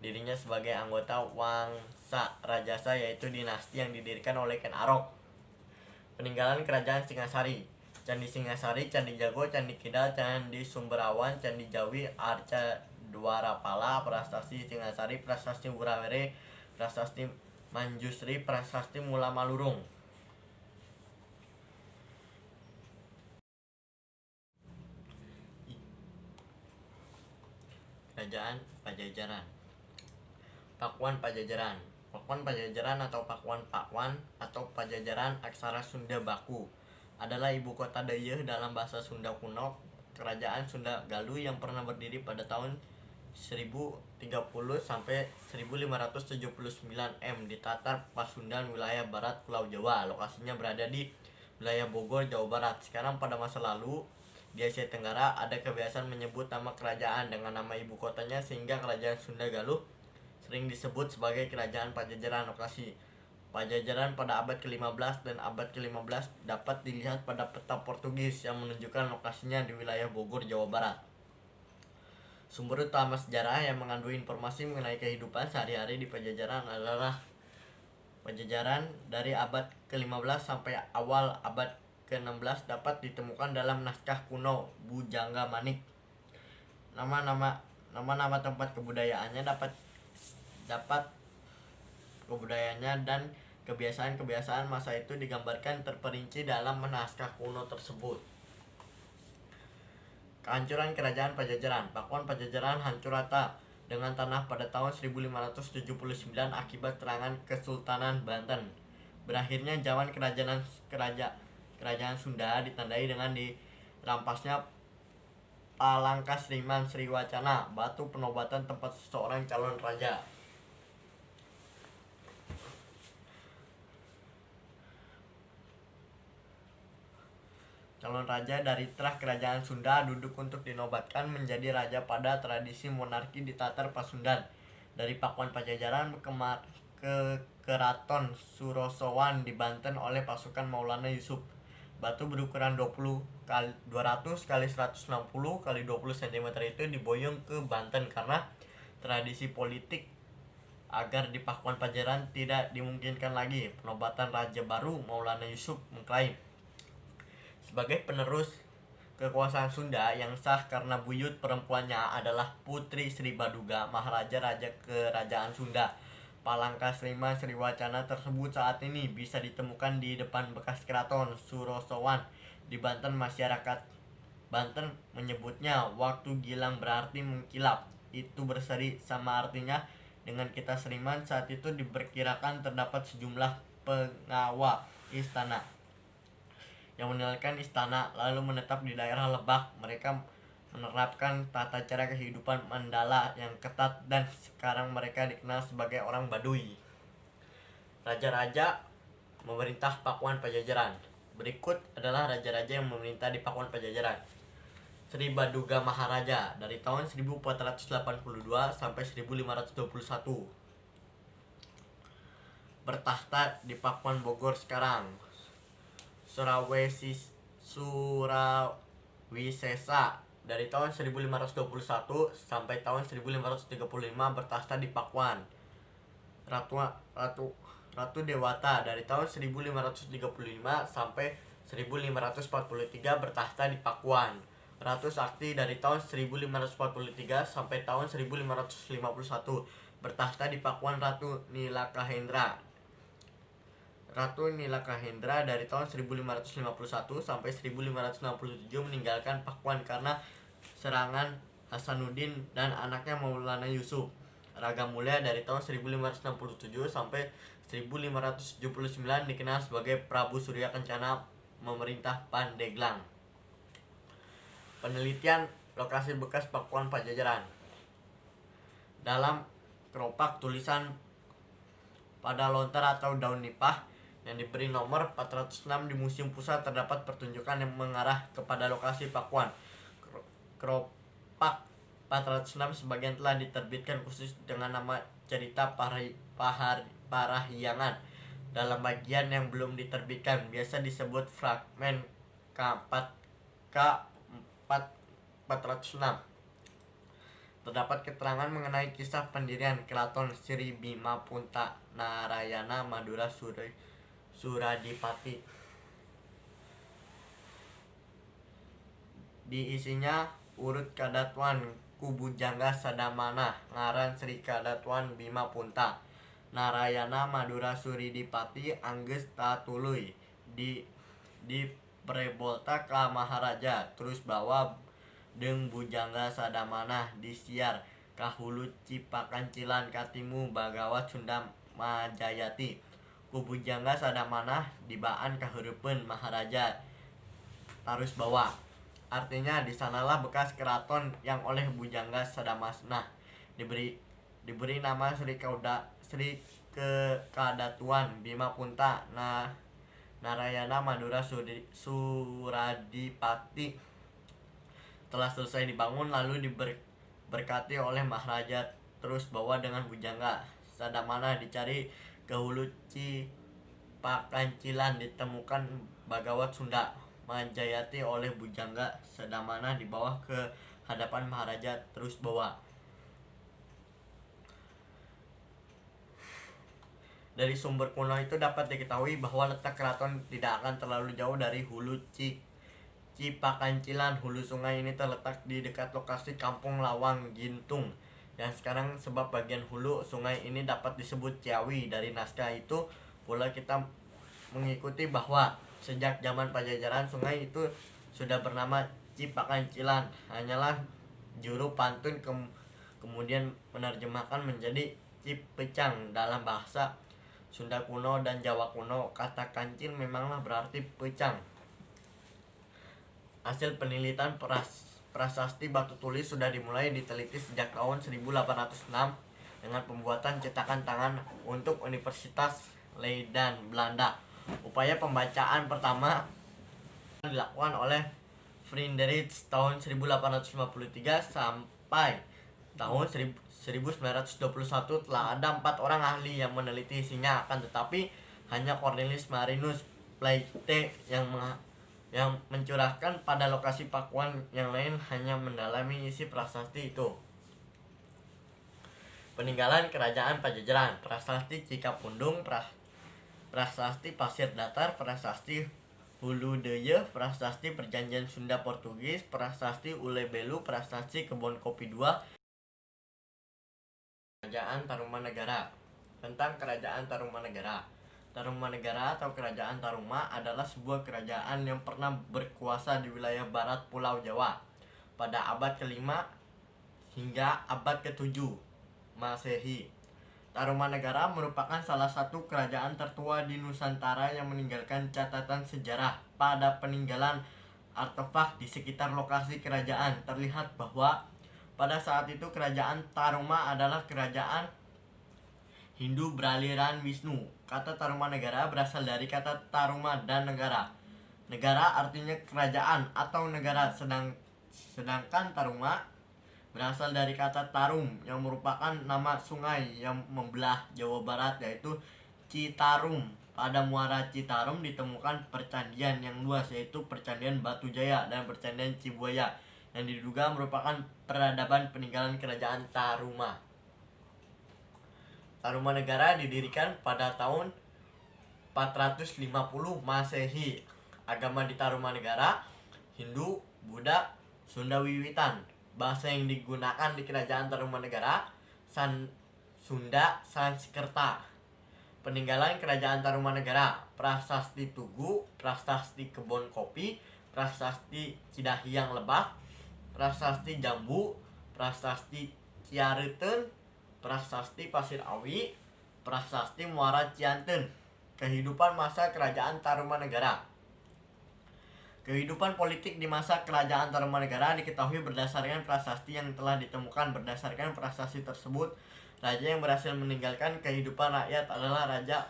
dirinya sebagai anggota Wangsa Rajasa, yaitu dinasti yang didirikan oleh Ken Arok. Peninggalan kerajaan Singasari: Candi Singasari, Candi Jago, Candi Kidal, Candi Sumberawan, Candi Jawi, Arca Dwarapala, Prasasti Singasari, Prasasti Wurawere, Prasasti Manjusri, Prasasti Mula Malurung. Kerajaan Pajajaran. Pakuan Pajajaran. Pakuan Pajajaran atau Pakuan Pakwan atau Pajajaran aksara Sunda Baku adalah ibu kota Dayeuh dalam bahasa Sunda kuno, kerajaan Sunda Galuh yang pernah berdiri pada tahun 1030 sampai 1579 M di Tatar Pasundan, wilayah barat Pulau Jawa. Lokasinya berada di wilayah Bogor, Jawa Barat. Sekarang pada masa lalu di Asia Tenggara ada kebiasaan menyebut nama kerajaan dengan nama ibu kotanya, sehingga kerajaan Sunda Galuh sering disebut sebagai Kerajaan Pajajaran. Lokasi Pajajaran pada abad ke-15 dan abad ke-15 dapat dilihat pada peta Portugis yang menunjukkan lokasinya di wilayah Bogor, Jawa Barat. Sumber utama sejarah yang mengandung informasi mengenai kehidupan sehari-hari di Pajajaran adalah Pajajaran dari abad ke-15 sampai awal abad ke-16 dapat ditemukan dalam naskah kuno Bujangga Manik. Nama-nama tempat kebudayaannya kebudayaannya dan kebiasaan-kebiasaan masa itu digambarkan terperinci dalam naskah kuno tersebut. Kehancuran Kerajaan Pajajaran. Pakuan Pajajaran hancur rata dengan tanah pada tahun 1579 akibat serangan Kesultanan Banten. Berakhirnya zaman kerajaan Sunda ditandai dengan dirampasnya Palangkasriman Sriwacana, batu penobatan tempat seseorang calon raja. Calon raja dari trah kerajaan Sunda duduk untuk dinobatkan menjadi raja pada tradisi monarki di Tatar Pasundan. Dari Pakuan Pajajaran ke Keraton Surosowan di Banten oleh pasukan Maulana Yusuf. Batu berukuran 200 x 160 x 20 cm itu diboyong ke Banten karena tradisi politik agar di Pakuan Pajajaran tidak dimungkinkan lagi penobatan raja baru. Maulana Yusuf mengklaim Sebagai penerus kekuasaan Sunda yang sah karena buyut perempuannya adalah Putri Sri Baduga, Maharaja Raja Kerajaan Sunda. Palangka Srima Sriwacana tersebut saat ini bisa ditemukan di depan bekas keraton Surosowan di Banten. Masyarakat Banten menyebutnya waktu Gilang berarti mengkilap. Itu berseri sama artinya dengan kita Sriman. Saat itu diperkirakan terdapat sejumlah pengawal istana yang meninggalkan istana lalu menetap di daerah Lebak. Mereka menerapkan tata cara kehidupan Mandala yang ketat dan sekarang mereka dikenal sebagai orang Baduy. Raja-raja memerintah Pakuan Pajajaran. Berikut adalah raja-raja yang memerintah di Pakuan Pajajaran. Sri Baduga Maharaja dari tahun 1482 sampai 1521. Bertahta di Pakuan Bogor sekarang. Surawisesa dari tahun 1521 sampai tahun 1535 bertahta di Pakuan. Ratu Dewata dari tahun 1535 sampai 1543 bertahta di Pakuan. Ratu Sakti dari tahun 1543 sampai tahun 1551 bertahta di Pakuan. Ratu Nilakahendra dari tahun 1551 sampai 1567 meninggalkan Pakuan karena serangan Hasanuddin dan anaknya Maulana Yusuf. Raga Mulia dari tahun 1567 sampai 1579 dikenal sebagai Prabu Surya Kencana memerintah Pandeglang. Penelitian lokasi bekas Pakuan Pajajaran. Dalam keropak tulisan pada lontar atau daun nipah yang diberi nomor 406 di Museum Pusat terdapat pertunjukan yang mengarah kepada lokasi Pakuan. Keropak 406 sebagian telah diterbitkan khusus dengan nama Cerita Parahyangan. Dalam bagian yang belum diterbitkan biasa disebut fragmen K406. Terdapat keterangan mengenai kisah pendirian Keraton Sri Bima Punta Narayana Madura Suradipati. Diisinya urut Kadatuan Kubujangga Sadamana ngaran Sri Kadatuan Bima Punta Narayana Madura Suridipati Angges Tatului di Prebolta ka Maharaja terus bawa Deng Bujangga Sadamana disiar kahulu Cipakancilan katimu Bagawat Sunda Majayati. Kubujangga Sadamana dibaan kaheureuppeun Maharaja tarus bawa. Artinya di sanalah bekas keraton yang oleh Bujangga Sadamana diberi nama Sri Kadatuan Bima Punta Narayana Madura Suradipati. Telah selesai dibangun lalu diberkati oleh Maharaja terus bawa dengan Bujangga Sadamana dicari ke hulu Cipakancilan ditemukan Bagawat Sunda Majayati oleh Bujangga Sadamana dibawa ke hadapan Maharaja terus bawa. Dari sumber kuno itu dapat diketahui bahwa letak keraton tidak akan terlalu jauh dari hulu Cipakancilan. Hulu sungai ini terletak di dekat lokasi Kampung Lawang Gintung yang sekarang sebab bagian hulu sungai ini dapat disebut Ciawi. Dari naskah itu pula kita mengikuti bahwa sejak zaman Pajajaran sungai itu sudah bernama Cipakancilan. Hanyalah juru pantun kemudian menerjemahkan menjadi Cipecang. Dalam bahasa Sunda kuno dan Jawa kuno kata kancil memanglah berarti pecang. Hasil penelitian prasasti batu tulis sudah dimulai diteliti sejak tahun 1806 dengan pembuatan cetakan tangan untuk Universitas Leiden Belanda. Upaya pembacaan pertama dilakukan oleh Friedrich tahun 1853 sampai tahun 1921 telah ada 4 orang ahli yang meneliti isinya, akan tetapi hanya Cornelis Marinus Plaete yang mencurahkan pada lokasi Pakuan, yang lain hanya mendalami isi prasasti itu. Peninggalan Kerajaan Pajajaran. Prasasti Cikapundung, Prasasti Pasir Datar, Prasasti Hulu Deye, Prasasti Perjanjian Sunda Portugis, Prasasti Ulebelu, Prasasti Kebon Kopi 2, Kerajaan Tarumanegara. Tentang Kerajaan Tarumanegara. Tarumanegara atau Kerajaan Taruma adalah sebuah kerajaan yang pernah berkuasa di wilayah barat Pulau Jawa pada abad ke-5 hingga abad ke-7 Masehi. Tarumanegara merupakan salah satu kerajaan tertua di Nusantara yang meninggalkan catatan sejarah. Pada peninggalan artefak di sekitar lokasi kerajaan terlihat bahwa pada saat itu kerajaan Taruma adalah kerajaan Hindu beraliran Wisnu. Kata Tarumanegara berasal dari kata Taruma dan negara. Negara artinya kerajaan atau negara, sedangkan Taruma berasal dari kata Tarum yang merupakan nama sungai yang membelah Jawa Barat, yaitu Citarum. Pada muara Citarum ditemukan percandian yang luas, yaitu Percandian Batu Jaya dan Percandian Cibuaya, yang diduga merupakan peradaban peninggalan kerajaan Taruma. Tarumanegara didirikan pada tahun 450 Masehi. Agama di Tarumanegara Hindu, Buddha, Sunda Wiwitan. Bahasa yang digunakan di kerajaan Tarumanegara Sunda Sanskerta. Peninggalan kerajaan Tarumanegara: Prasasti Tugu, Prasasti Kebon Kopi, Prasasti Cidahiang Lebak, Prasasti Jambu, Prasasti Ciareuten, Prasasti Pasir Awi, Prasasti Muara Cianten. Kehidupan masa kerajaan Tarumanegara. Kehidupan politik di masa kerajaan Tarumanegara diketahui berdasarkan prasasti yang telah ditemukan. Berdasarkan prasasti tersebut, raja yang berhasil meninggalkan kehidupan rakyat adalah Raja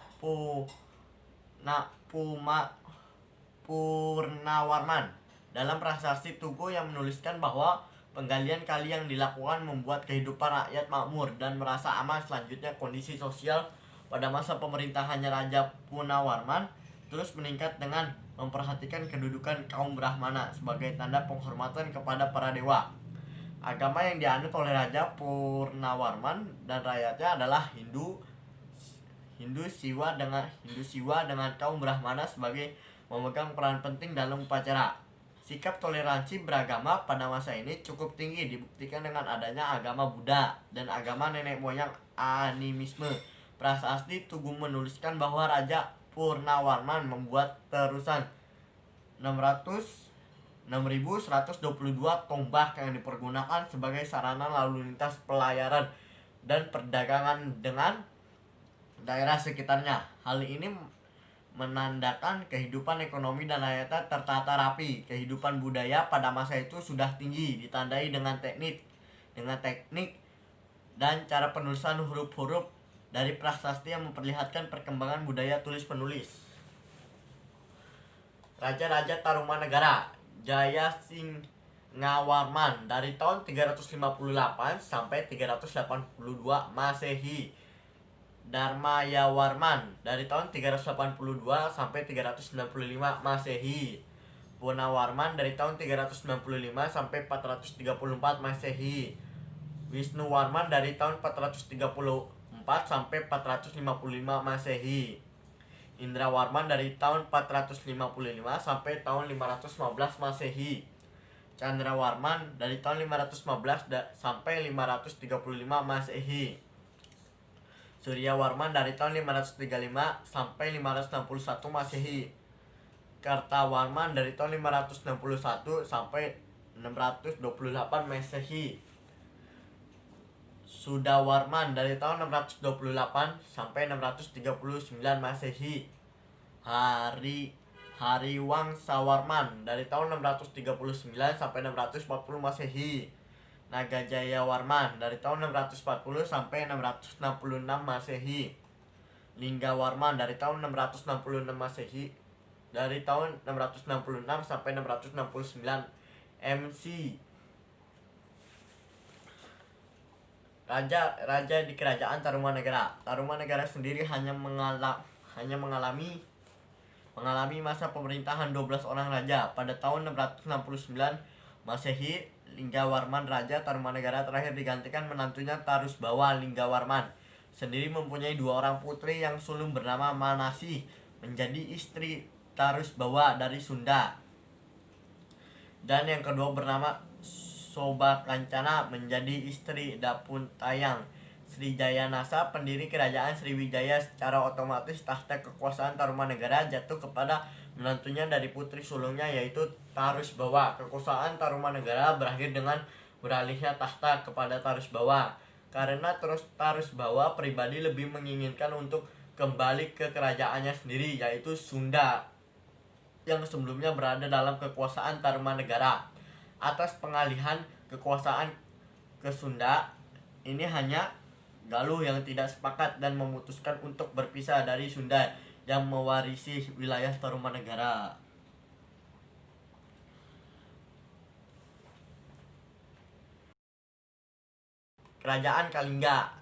Purnawarman. Dalam prasasti Tugu yang menuliskan bahwa penggalian kali yang dilakukan membuat kehidupan rakyat makmur dan merasa aman. Selanjutnya, kondisi sosial pada masa pemerintahannya Raja Purnawarman terus meningkat dengan memperhatikan kedudukan kaum Brahmana sebagai tanda penghormatan kepada para dewa. Agama yang dianut oleh Raja Purnawarman dan rakyatnya adalah Hindu Siwa dengan kaum Brahmana sebagai memegang peran penting dalam upacara. Sikap toleransi beragama pada masa ini cukup tinggi, dibuktikan dengan adanya agama Buddha dan agama nenek moyang animisme. Prasasti Tugu menuliskan bahwa Raja Purnawarman membuat terusan 6122 tombak yang dipergunakan sebagai sarana lalu lintas pelayaran dan perdagangan dengan daerah sekitarnya. Hal ini menandakan kehidupan ekonomi dan rakyatnya tertata rapi. Kehidupan budaya pada masa itu sudah tinggi, ditandai dengan teknik dan cara penulisan huruf-huruf dari prasasti yang memperlihatkan perkembangan budaya tulis penulis. Raja-raja Tarumanegara: Jaya Singawarman dari tahun 358 sampai 382 Masehi. Dharmayawarman dari tahun 382 sampai 395 Masehi. Punawarman dari tahun 395 sampai 434 Masehi. Wisnuwarman dari tahun 434 sampai 455 Masehi. Indrawarman dari tahun 455 sampai tahun 515 Masehi. Candrawarman dari tahun 515 sampai 535 Masehi. Suryawarman dari tahun 535 sampai 561 Masehi. Kartawarman dari tahun 561 sampai 628 Masehi. Sudawarman dari tahun 628 sampai 639 Masehi. Hariwangsawarman dari tahun 639 sampai 640 Masehi. Nagajayawarman dari tahun 640 sampai 666 Masehi. Linggawarman dari tahun 666 Masehi dari tahun 666 sampai 669 MC. Raja di kerajaan Tarumanegara. Tarumanegara sendiri hanya mengalami masa pemerintahan 12 orang raja. Pada tahun 669 Masehi, Linggawarman Raja Tarumanegara terakhir digantikan menantunya Tarusbawa. Linggawarman sendiri mempunyai 2 orang putri yang sulung bernama Manasih menjadi istri Tarusbawa dari Sunda. Dan yang kedua bernama Sobakancana menjadi istri Dapuntayang Srijayanasa, pendiri kerajaan Sriwijaya. Secara otomatis tahta kekuasaan Tarumanegara jatuh kepada menantunya dari putri sulungnya, yaitu Tarusbawa. Kekuasaan Tarumanegara berakhir dengan beralihnya tahta kepada Tarusbawa, karena Tarusbawa pribadi lebih menginginkan untuk kembali ke kerajaannya sendiri, yaitu Sunda, yang sebelumnya berada dalam kekuasaan Tarumanegara. Atas pengalihan kekuasaan ke Sunda ini, hanya Galuh yang tidak sepakat dan memutuskan untuk berpisah dari Sunda yang mewarisi wilayah Tarumanegara. Kerajaan Kalingga.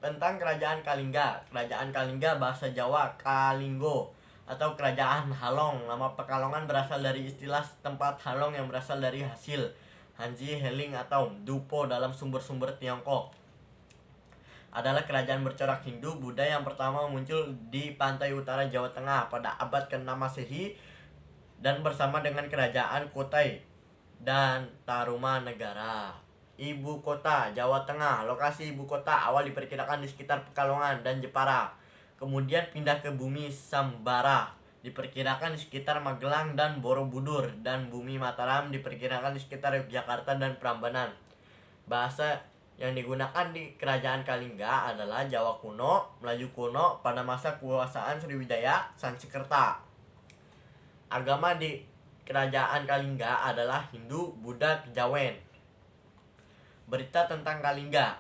Tentang Kerajaan Kalingga. Kerajaan Kalingga bahasa Jawa Kalinggo atau Kerajaan Halong. Nama Pekalongan berasal dari istilah tempat halong yang berasal dari hasil Hanzi, Heling atau Dupo dalam sumber-sumber Tiongkok. Adalah kerajaan bercorak Hindu Buddha yang pertama muncul di pantai utara Jawa Tengah pada abad ke-6 Masehi, dan bersama dengan kerajaan Kutai dan Tarumanegara. Ibu kota Jawa Tengah. Lokasi ibu kota awal diperkirakan di sekitar Pekalongan dan Jepara, kemudian pindah ke bumi Sambara, diperkirakan di sekitar Magelang dan Borobudur, dan bumi Mataram diperkirakan di sekitar Yogyakarta dan Prambanan. Bahasa yang digunakan di Kerajaan Kalingga adalah Jawa kuno, Melayu kuno pada masa kekuasaan Sriwijaya, Sanskerta. Agama di Kerajaan Kalingga adalah Hindu, Buddha, Kejawen. Berita tentang Kalingga.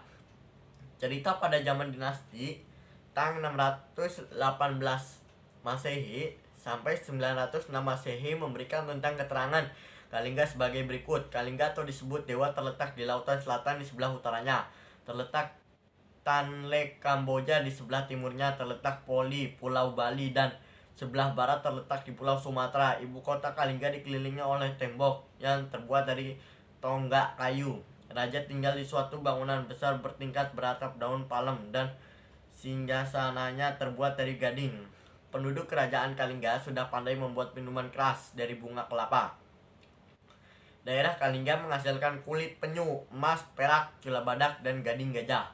Cerita pada zaman dinasti Tang 618 Masehi sampai 906 Masehi memberikan tentang keterangan Kalingga sebagai berikut. Kalingga atau disebut dewa terletak di lautan selatan di sebelah utaranya. Terletak Tanle Kamboja di sebelah timurnya. Terletak Poli, Pulau Bali, dan sebelah barat terletak di Pulau Sumatera. Ibu kota Kalingga dikelilingi oleh tembok yang terbuat dari tonggak kayu. Raja tinggal di suatu bangunan besar bertingkat beratap daun palem dan singgasananya terbuat dari gading. Penduduk kerajaan Kalingga sudah pandai membuat minuman keras dari bunga kelapa. Daerah Kalingga menghasilkan kulit penyu, emas, perak, cula badak, dan gading gajah.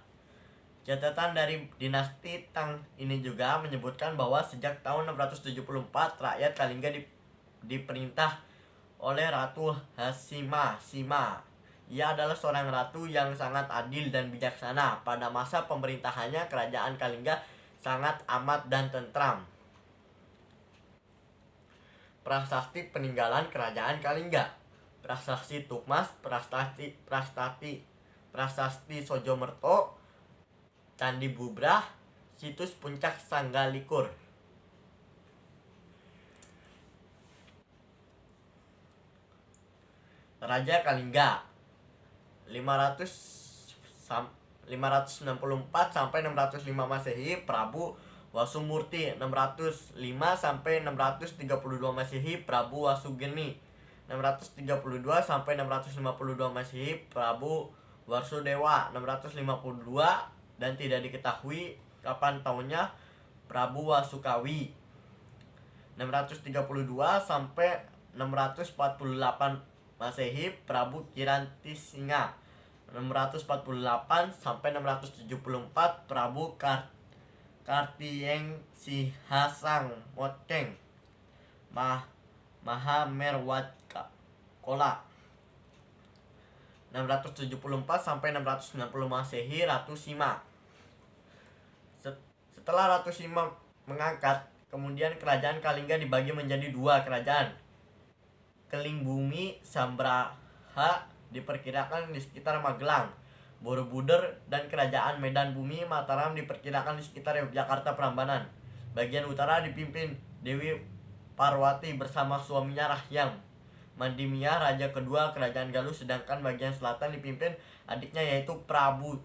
Catatan dari dinasti Tang ini juga menyebutkan bahwa sejak tahun 674 rakyat Kalingga diperintah oleh Ratu Hasima Sima. Ia adalah seorang ratu yang sangat adil dan bijaksana. Pada masa pemerintahannya, kerajaan Kalingga sangat amat dan tentram. Prasasti peninggalan kerajaan Kalingga. Prasasti Tukmas, Prasasti Sojomerto, Candi Bubrah, situs Puncak Sanggalikur. Raja Kalingga 594 sampai 605 Masehi Prabu Wasumurti. 605 sampai 632 Masehi Prabu Wasugeni. 632 sampai 652 Masehi Prabu Warsudewa. 652 dan tidak diketahui kapan tahunnya Prabu Wasukawi. 632 sampai 648 Masehi Prabu Kirantisinga. 648 sampai 674 Prabu Kartieng Sihasang Motkeng Mahamerwatka Kola. 674 sampai 690 Masehi Ratu Sima. Setelah Ratu Sima mengangkat, kemudian kerajaan Kalingga dibagi menjadi dua kerajaan. Kelingbumi Sambraha diperkirakan di sekitar Magelang, Borobudur, dan kerajaan Medan Bumi Mataram diperkirakan di sekitar Yogyakarta Prambanan. Bagian utara dipimpin Dewi Parwati bersama suaminya Rahyam Mandimia, raja kedua kerajaan Galuh, sedangkan bagian selatan dipimpin adiknya yaitu Prabu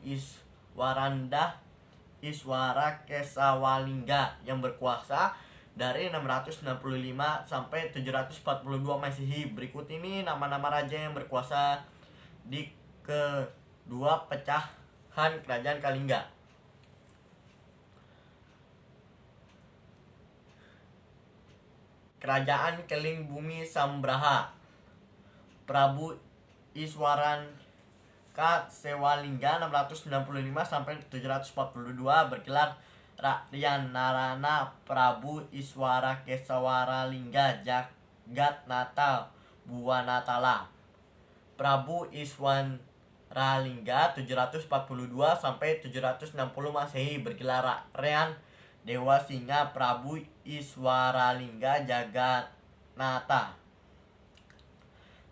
Iswara Kesawalingga yang berkuasa dari 665 sampai 742 Masehi. Berikut ini nama-nama raja yang berkuasa di kedua pecahan kerajaan Kalingga. Kerajaan Keling Bumi Sambraha. Prabu Iswaranka Sewalingga 695 sampai 742 bergelar Rakyan Narana Prabu Iswara Kesawaralingga Jagatnata Buwanatala. Prabu Iswaralingga 742 sampai 760 Masehi bergelar Rakyan Dewa Singa Prabu Iswaralingga Jagatnata.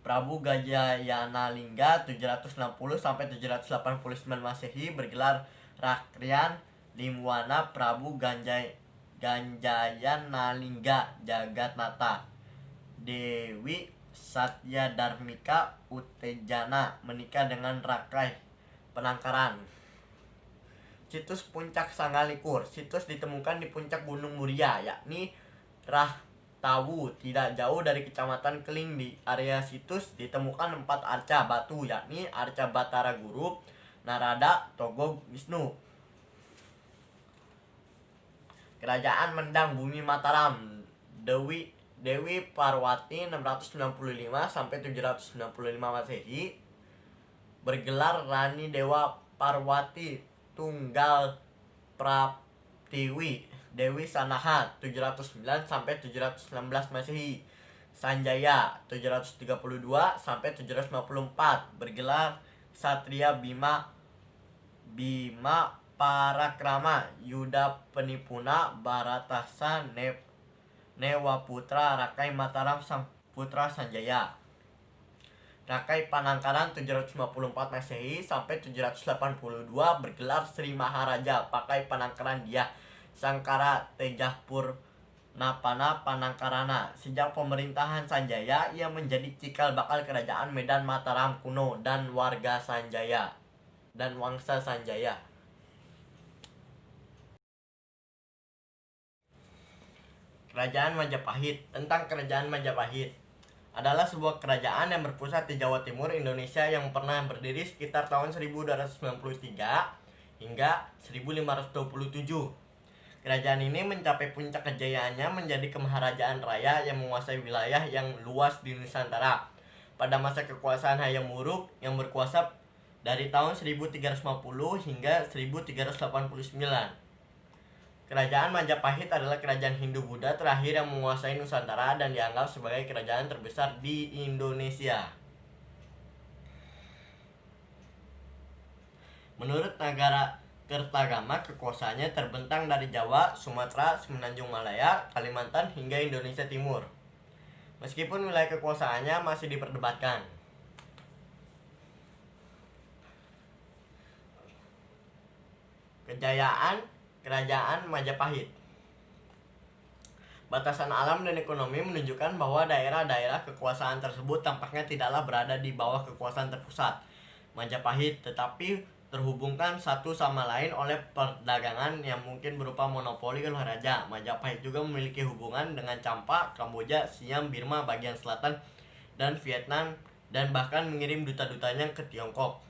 Prabu Gajayanalingga 760 sampai 789 Masehi bergelar Rakyan Limwana Prabu Ganjayanalingga Jagatnata. Dewi Satya Dharmika Utejana menikah dengan Rakai Penangkaran. Situs Puncak Sanggalikur. Situs ditemukan di puncak Gunung Muria, yakni Rahtawu, tidak jauh dari Kecamatan Keling. Di area situs ditemukan 4 arca batu, yakni Arca Batara Guru, Narada, Togo, Wisnu. Kerajaan Mendang Bumi Mataram. Dewi Parwati 695 sampai 795 Masehi bergelar Rani Dewa Parwati Tunggal Praptiwi. Dewi Sanaha 709 sampai 719 Masehi. Sanjaya 732 sampai 754 bergelar Satria Bima Parakrama Yuda Penipuna Baratasa Newa Putra Rakai Mataram Sang Putra Sanjaya. Rakai Panangkaran 754 Masehi sampai 782 bergelar Sri Maharaja Pakai Panangkaran Dia Sangkara Tejahpur Napana Panangkarana. Sejak pemerintahan Sanjaya, ia menjadi cikal bakal kerajaan Medan Mataram kuno dan warga Sanjaya dan wangsa Sanjaya. Kerajaan Majapahit. Tentang Kerajaan Majapahit, adalah sebuah kerajaan yang berpusat di Jawa Timur, Indonesia, yang pernah berdiri sekitar tahun 1293 hingga 1527. Kerajaan ini mencapai puncak kejayaannya menjadi kemaharajaan raya yang menguasai wilayah yang luas di Nusantara. Pada masa kekuasaan Hayam Wuruk yang berkuasa dari tahun 1350 hingga 1389. Kerajaan Majapahit adalah kerajaan Hindu-Buddha terakhir yang menguasai Nusantara dan dianggap sebagai kerajaan terbesar di Indonesia. Menurut negara Kertagama, kekuasaannya terbentang dari Jawa, Sumatera, Semenanjung Malaya, Kalimantan, hingga Indonesia Timur. Meskipun wilayah kekuasaannya masih diperdebatkan. Kejayaan Kerajaan Majapahit. Batasan alam dan ekonomi menunjukkan bahwa daerah-daerah kekuasaan tersebut tampaknya tidaklah berada di bawah kekuasaan terpusat Majapahit, tetapi terhubungkan satu sama lain oleh perdagangan yang mungkin berupa monopoli oleh raja. Majapahit juga memiliki hubungan dengan Champa, Kamboja, Siam, Birma bagian selatan, dan Vietnam, dan bahkan mengirim duta-dutanya ke Tiongkok.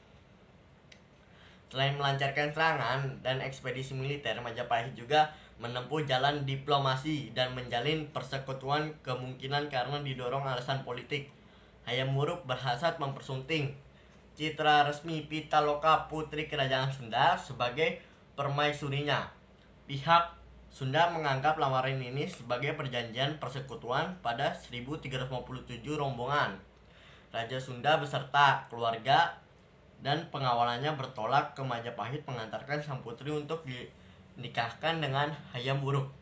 Selain melancarkan serangan dan ekspedisi militer, Majapahit juga menempuh jalan diplomasi dan menjalin persekutuan kemungkinan karena didorong alasan politik. Hayam Wuruk berhasrat mempersunting citra resmi Pitaloka, putri kerajaan Sunda, sebagai permaisurinya. Pihak Sunda menganggap lamaran ini sebagai perjanjian persekutuan. Pada 1357 rombongan Raja Sunda beserta keluarga dan pengawalannya bertolak ke Majapahit mengantarkan sang putri untuk dinikahkan dengan Hayam Wuruk.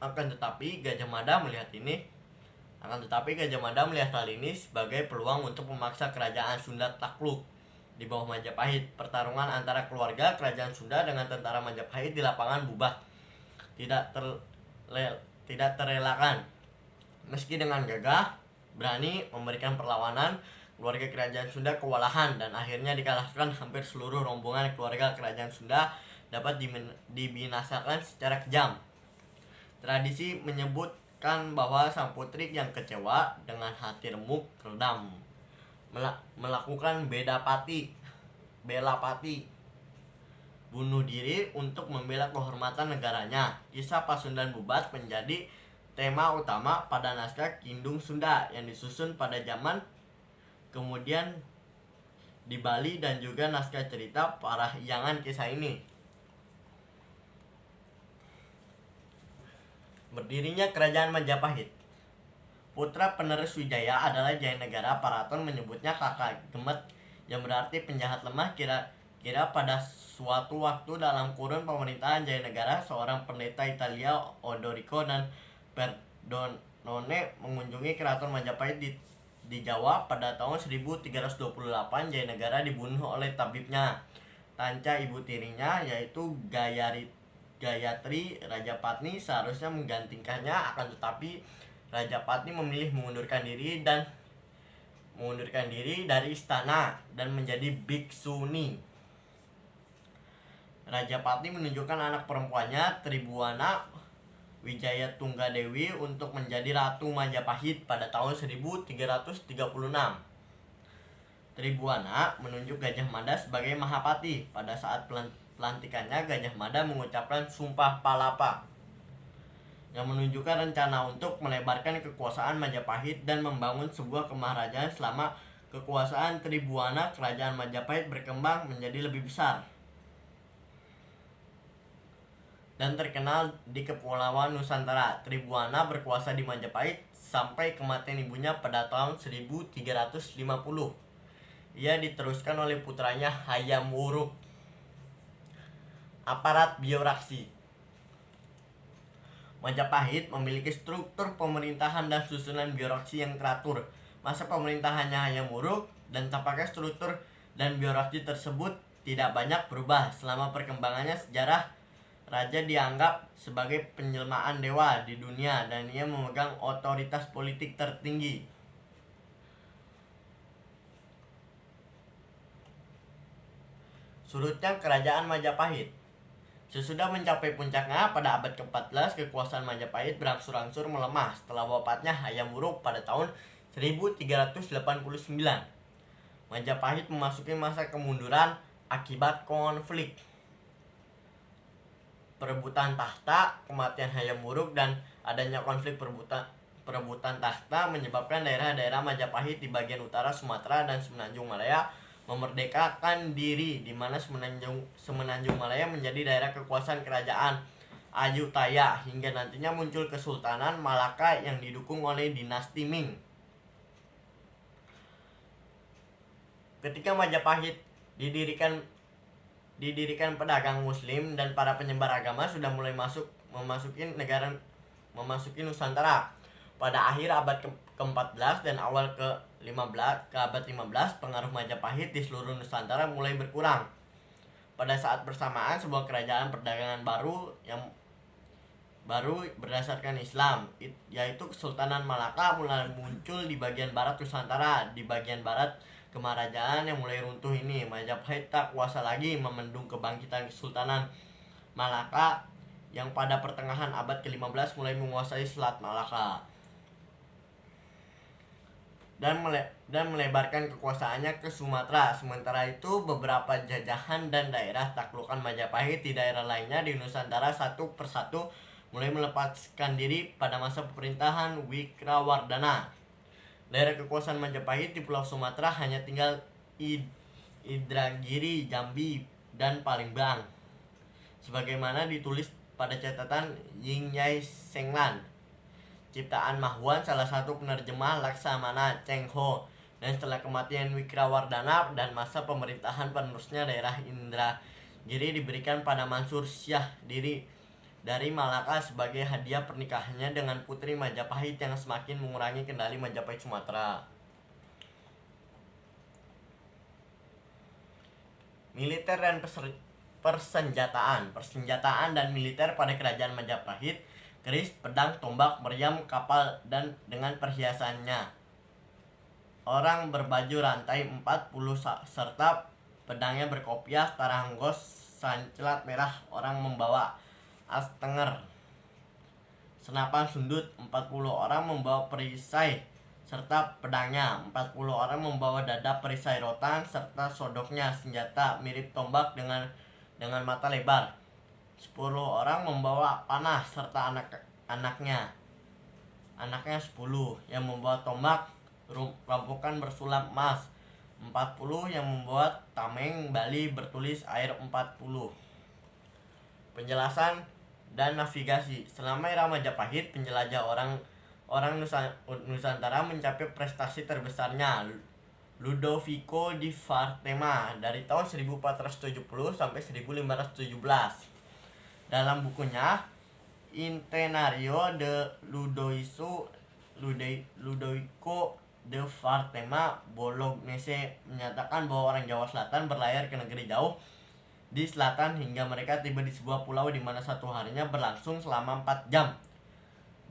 Akan tetapi Gajah Mada melihat hal ini sebagai peluang untuk memaksa kerajaan Sunda takluk di bawah Majapahit. Pertarungan antara keluarga kerajaan Sunda dengan tentara Majapahit di lapangan bubar tidak terelakkan. Meski dengan gagah berani memberikan perlawanan, keluarga kerajaan Sunda kewalahan dan akhirnya dikalahkan. Hampir seluruh rombongan keluarga kerajaan Sunda dapat dibinasakan secara kejam. Tradisi menyebutkan bahwa sang putri yang kecewa dengan hati remuk redam melakukan bela pati bunuh diri untuk membela kehormatan negaranya. Kisah Pasundan Bubat menjadi tema utama pada naskah Kidung Sunda yang disusun pada zaman kemudian di Bali dan juga naskah cerita Parahyangan kisah ini. Berdirinya Kerajaan Majapahit. Putra penerus Wijaya adalah Jayanegara. Paraton menyebutnya kakak gemet yang berarti penjahat lemah. Kira-kira pada suatu waktu dalam kurun pemerintahan Jayanegara, seorang pendeta Italia Odorico dan Perdonone mengunjungi Keraton Majapahit di Jawa. Pada tahun 1328 Jayanegara dibunuh oleh tabibnya, Tanca ibu tirinya yaitu Gayatri Rajapatni seharusnya menggantikannya, akan tetapi Rajapatni memilih mengundurkan diri dari istana dan menjadi bhiksuni. Rajapatni menunjukkan anak perempuannya Tribuana Wijaya Tunggadewi untuk menjadi Ratu Majapahit pada tahun 1336. Tribuana menunjuk Gajah Mada sebagai Mahapati. Pada saat pelantikannya, Gajah Mada mengucapkan Sumpah Palapa yang menunjukkan rencana untuk melebarkan kekuasaan Majapahit dan membangun sebuah kemaharajan. Selama kekuasaan Tribuana, kerajaan Majapahit berkembang menjadi lebih besar dan terkenal di Kepulauan Nusantara. Tribuana berkuasa di Majapahit sampai kematian ibunya pada tahun 1350. Ia diteruskan oleh putranya Hayam Wuruk. Aparat birokrasi. Majapahit memiliki struktur pemerintahan dan susunan birokrasi yang teratur. Masa pemerintahannya Hayam Wuruk dan tampaknya struktur dan birokrasi tersebut tidak banyak berubah. Selama perkembangannya sejarah, raja dianggap sebagai penjelmaan dewa di dunia dan ia memegang otoritas politik tertinggi. Surutnya Kerajaan Majapahit. Sesudah mencapai puncaknya pada abad ke-14, kekuasaan Majapahit berangsur-angsur melemah setelah wafatnya Hayam Wuruk pada tahun 1389. Majapahit memasuki masa kemunduran akibat konflik perebutan tahta. Kematian Hayam Wuruk dan adanya konflik perebutan tahta menyebabkan daerah-daerah Majapahit di bagian utara Sumatera dan Semenanjung Malaya memerdekakan diri, di mana Semenanjung Malaya menjadi daerah kekuasaan kerajaan Ayutthaya hingga nantinya muncul Kesultanan Malaka yang didukung oleh dinasti Ming. Ketika Majapahit didirikan pedagang muslim dan para penyebar agama sudah mulai memasuki Nusantara. Pada akhir abad ke-14 dan awal ke abad 15, pengaruh Majapahit di seluruh Nusantara mulai berkurang. Pada saat bersamaan, sebuah kerajaan perdagangan baru berdasarkan Islam, yaitu Kesultanan Malaka, mulai muncul di bagian barat Nusantara. Di bagian barat kemarajaan yang mulai runtuh ini, Majapahit tak kuasa lagi membendung kebangkitan Kesultanan Malaka yang pada pertengahan abad ke-15 mulai menguasai Selat Malaka dan melebarkan kekuasaannya ke Sumatera. Sementara itu, beberapa jajahan dan daerah taklukan Majapahit di daerah lainnya di Nusantara satu persatu mulai melepaskan diri pada masa pemerintahan Wikrawardana. Daerah kekuasaan Majapahit di Pulau Sumatera hanya tinggal Indragiri, Jambi, dan Palembang, sebagaimana ditulis pada catatan Yingnyai Senglan, ciptaan Mahwan, salah satu penerjemah Laksamana Cheng Ho. Dan setelah kematian Wikrawardana dan masa pemerintahan penerusnya, daerah Indragiri diberikan pada Mansur Syah dari Malaka sebagai hadiah pernikahannya dengan putri Majapahit yang semakin mengurangi kendali Majapahit Sumatera. Militer dan persenjataan dan militer pada kerajaan Majapahit: keris, pedang, tombak, meriam, kapal, dan dengan perhiasannya. Orang berbaju rantai 40 serta pedangnya berkopiah, taranggos, sancelat merah. Orang membawa astenger, senapan sundut. 40 orang membawa perisai serta pedangnya. 40 orang membawa dada, perisai rotan, serta sodoknya, senjata mirip tombak dengan mata lebar. 10 orang membawa panah serta anak-anaknya. anaknya 10 yang membawa tombak rampokan bersulap emas, 40 yang membuat tameng Bali bertulis air 40. Penjelasan dan navigasi. Selama era Majapahit, penjelajah orang Nusantara mencapai prestasi terbesarnya. Ludovico di Vartema dari tahun 1470 sampai 1517. Dalam bukunya Itinerario de Ludovico de Vartema Bolognese menyatakan bahwa orang Jawa Selatan berlayar ke negeri jauh di selatan hingga mereka tiba di sebuah pulau di mana satu harinya berlangsung selama 4 jam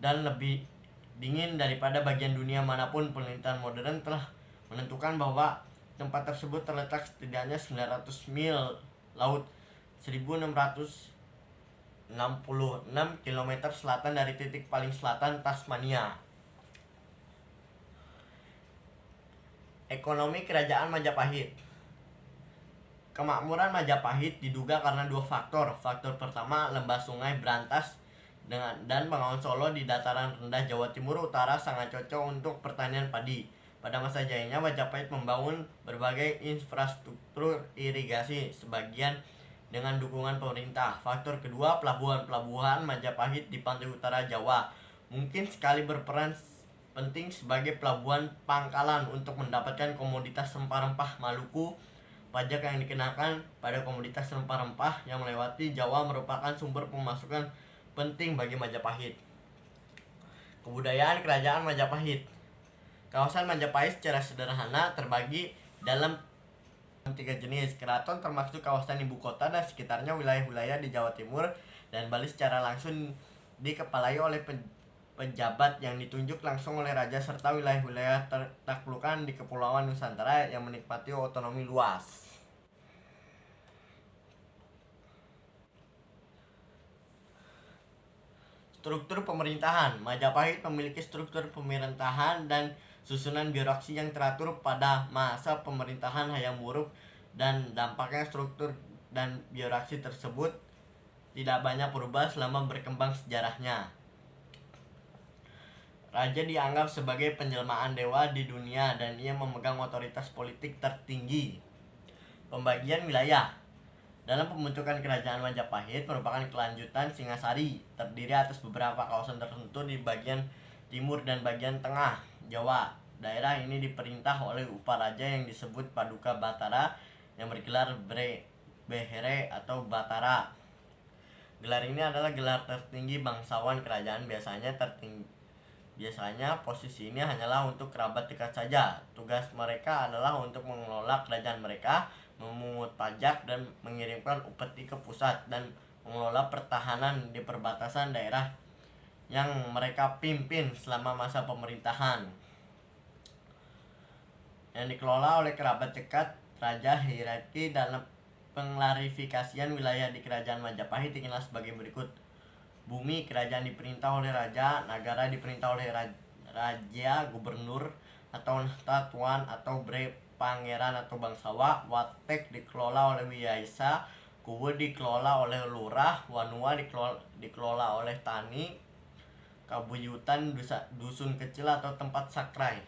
dan lebih dingin daripada bagian dunia manapun. Penelitian modern telah menentukan bahwa tempat tersebut terletak setidaknya 900 mil laut, 1666 km selatan dari titik paling selatan Tasmania. Ekonomi Kerajaan Majapahit. Kemakmuran Majapahit diduga karena 2 faktor. Faktor pertama, lembah sungai berantas dan Bengawan Solo di dataran rendah Jawa Timur Utara sangat cocok untuk pertanian padi. Pada masa jayanya, Majapahit membangun berbagai infrastruktur irigasi, sebagian dengan dukungan pemerintah. Faktor kedua, pelabuhan Majapahit di pantai utara Jawa mungkin sekali berperan penting sebagai pelabuhan pangkalan untuk mendapatkan komoditas rempah-rempah Maluku. Pajak yang dikenakan pada komoditas rempah-rempah yang melewati Jawa merupakan sumber pemasukan penting bagi Majapahit. Kebudayaan Kerajaan Majapahit. Kawasan Majapahit secara sederhana terbagi dalam 3 jenis keraton, termasuk kawasan ibu kota dan sekitarnya, wilayah-wilayah di Jawa Timur dan Bali secara langsung dikepalai oleh pejabat yang ditunjuk langsung oleh raja, serta wilayah-wilayah taklukan di Kepulauan Nusantara yang menikmati otonomi luas. Struktur pemerintahan. Majapahit memiliki struktur pemerintahan dan susunan birokrasi yang teratur pada masa pemerintahan Hayam Wuruk, dan dampaknya struktur dan birokrasi tersebut tidak banyak berubah selama berkembang sejarahnya. Raja dianggap sebagai penjelmaan dewa di dunia dan ia memegang otoritas politik tertinggi. Pembagian wilayah. Dalam pembentukan kerajaan Majapahit merupakan kelanjutan Singasari, terdiri atas beberapa kawasan tertentu di bagian timur dan bagian tengah Jawa. Daerah ini diperintah oleh Uparaja yang disebut Paduka Batara yang bergelar Behere atau Batara. Gelar ini adalah gelar tertinggi bangsawan kerajaan. Biasanya posisi ini hanyalah untuk kerabat dekat saja. Tugas mereka adalah untuk mengelola kerajaan mereka, memungut pajak dan mengirimkan upeti ke pusat, dan mengelola pertahanan di perbatasan daerah yang mereka pimpin selama masa pemerintahan. Yang dikelola oleh kerabat dekat raja. Hierarki dalam pengklarifikasian wilayah di kerajaan Majapahit dikenal sebagai berikut. Bumi, kerajaan diperintah oleh raja. Nagara diperintah oleh raja, gubernur atau nahta, tuan atau bre, pangeran atau bangsawa. Watek dikelola oleh wiyaisa. Kubu dikelola oleh lurah. Wanua dikelola oleh tani. Kabuyutan dusun kecil atau tempat sakrai.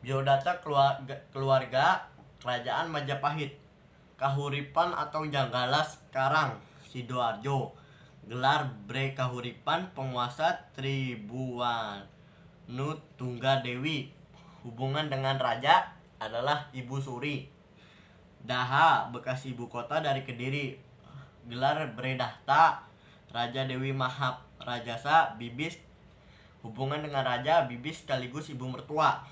Biodata keluarga Kerajaan Majapahit. Kahuripan atau Janggala sekarang Sidoarjo. Gelar Bre Kahuripan, penguasa Tribuanu Tunggadewi. Hubungan dengan raja adalah Ibu Suri. Daha, bekas ibu kota dari Kediri. Gelar Bre Dahta, Raja Dewi Mahaprajasa. Bibis, hubungan dengan raja, bibis sekaligus ibu mertua.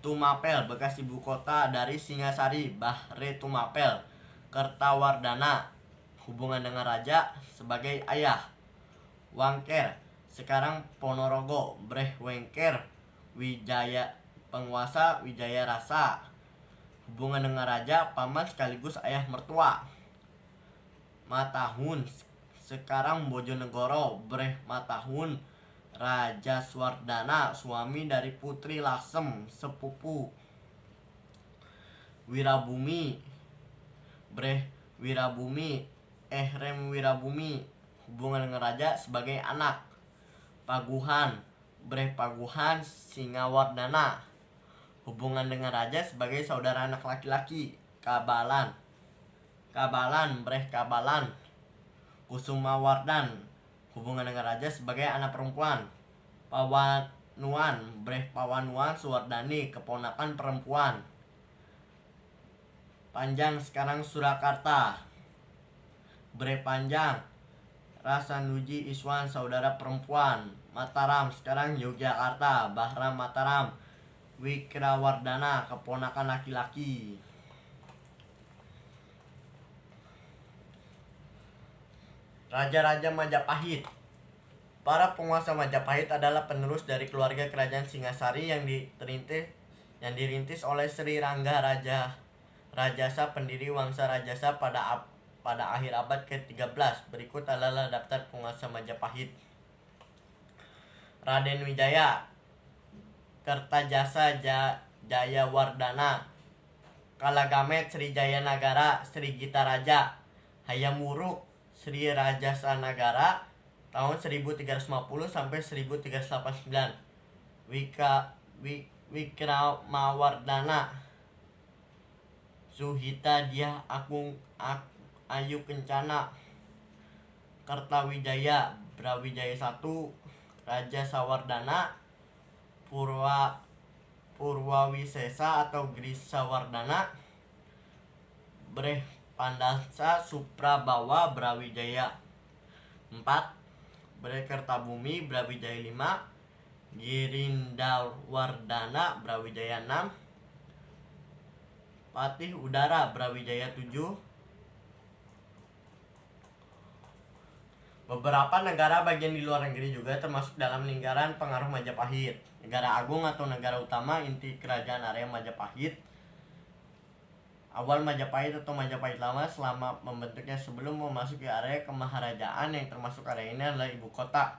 Tumapel, bekas ibu kota dari Singasari. Bahre Tumapel. Kertawardana, hubungan dengan raja sebagai ayah. Wangker, sekarang Ponorogo. Breh Wengker Wijaya, penguasa Wijaya Rasa. Hubungan dengan raja, paman sekaligus ayah mertua. Matahun, sekarang Bojonegoro. Breh Matahun Raja Swardana, suami dari Putri Lasem, sepupu. Wirabumi, Breh Wirabumi Ehrem Wirabumi, hubungan dengan raja sebagai anak. Paguhan, Breh Paguhan Singawardana. Hubungan dengan raja sebagai saudara anak laki-laki. Kabalan, Breh Kabalan Kusumawardan. Hubungan dengan raja sebagai anak perempuan. Pawanuan, Breh Pawanuan Suwardani, keponakan perempuan. Panjang sekarang Surakarta, Breh Panjang Rasanuji Iswan, saudara perempuan. Mataram sekarang Yogyakarta, Bahram Mataram Wikrawardana, keponakan laki-laki. Raja-raja Majapahit. Para penguasa Majapahit adalah penerus dari keluarga kerajaan Singasari yang dirintis oleh Sri Rangga Rajasa, pendiri Wangsa Rajasa pada akhir abad ke-13. Berikut adalah daftar penguasa Majapahit. Raden Wijaya, Kertajasa Jayawardana, Kalagamet Sri Jayanagara, Sri Gita Raja, Hayam Wuruk Sri Rajasa Nagara tahun 1350 sampai 1389. Wikramawardana, Suhita Dyah Ayu Kencana, Kertawijaya, Brawijaya I, Raja Sawardana, Purwawisesa atau Grisawardana, Breh Pandasa Suprabawa Brawijaya 4, Breh Kertabumi Brawijaya 5, Girindawardana Brawijaya 6, Patih Udara Brawijaya 7. Beberapa negara bagian di luar negeri juga termasuk dalam lingkaran pengaruh Majapahit. Negara agung atau negara utama inti kerajaan area Majapahit. Awal Majapahit atau Majapahit lama selama membentuknya sebelum memasuki area kemaharajaan yang termasuk area ini adalah ibu kota,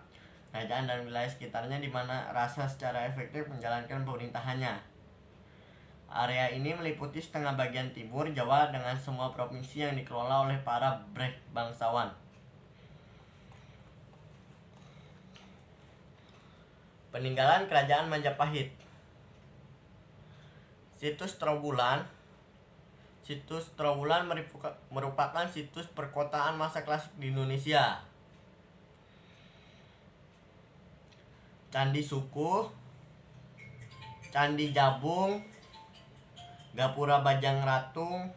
kerajaan dan wilayah sekitarnya di mana rasa secara efektif menjalankan pemerintahannya. Area ini meliputi setengah bagian timur Jawa dengan semua provinsi yang dikelola oleh para Breh bangsawan. Peninggalan kerajaan Majapahit. Situs Trowulan merupakan situs perkotaan masa klasik di Indonesia. Candi Sukuh, Candi Jabung, Gapura Bajang Ratu.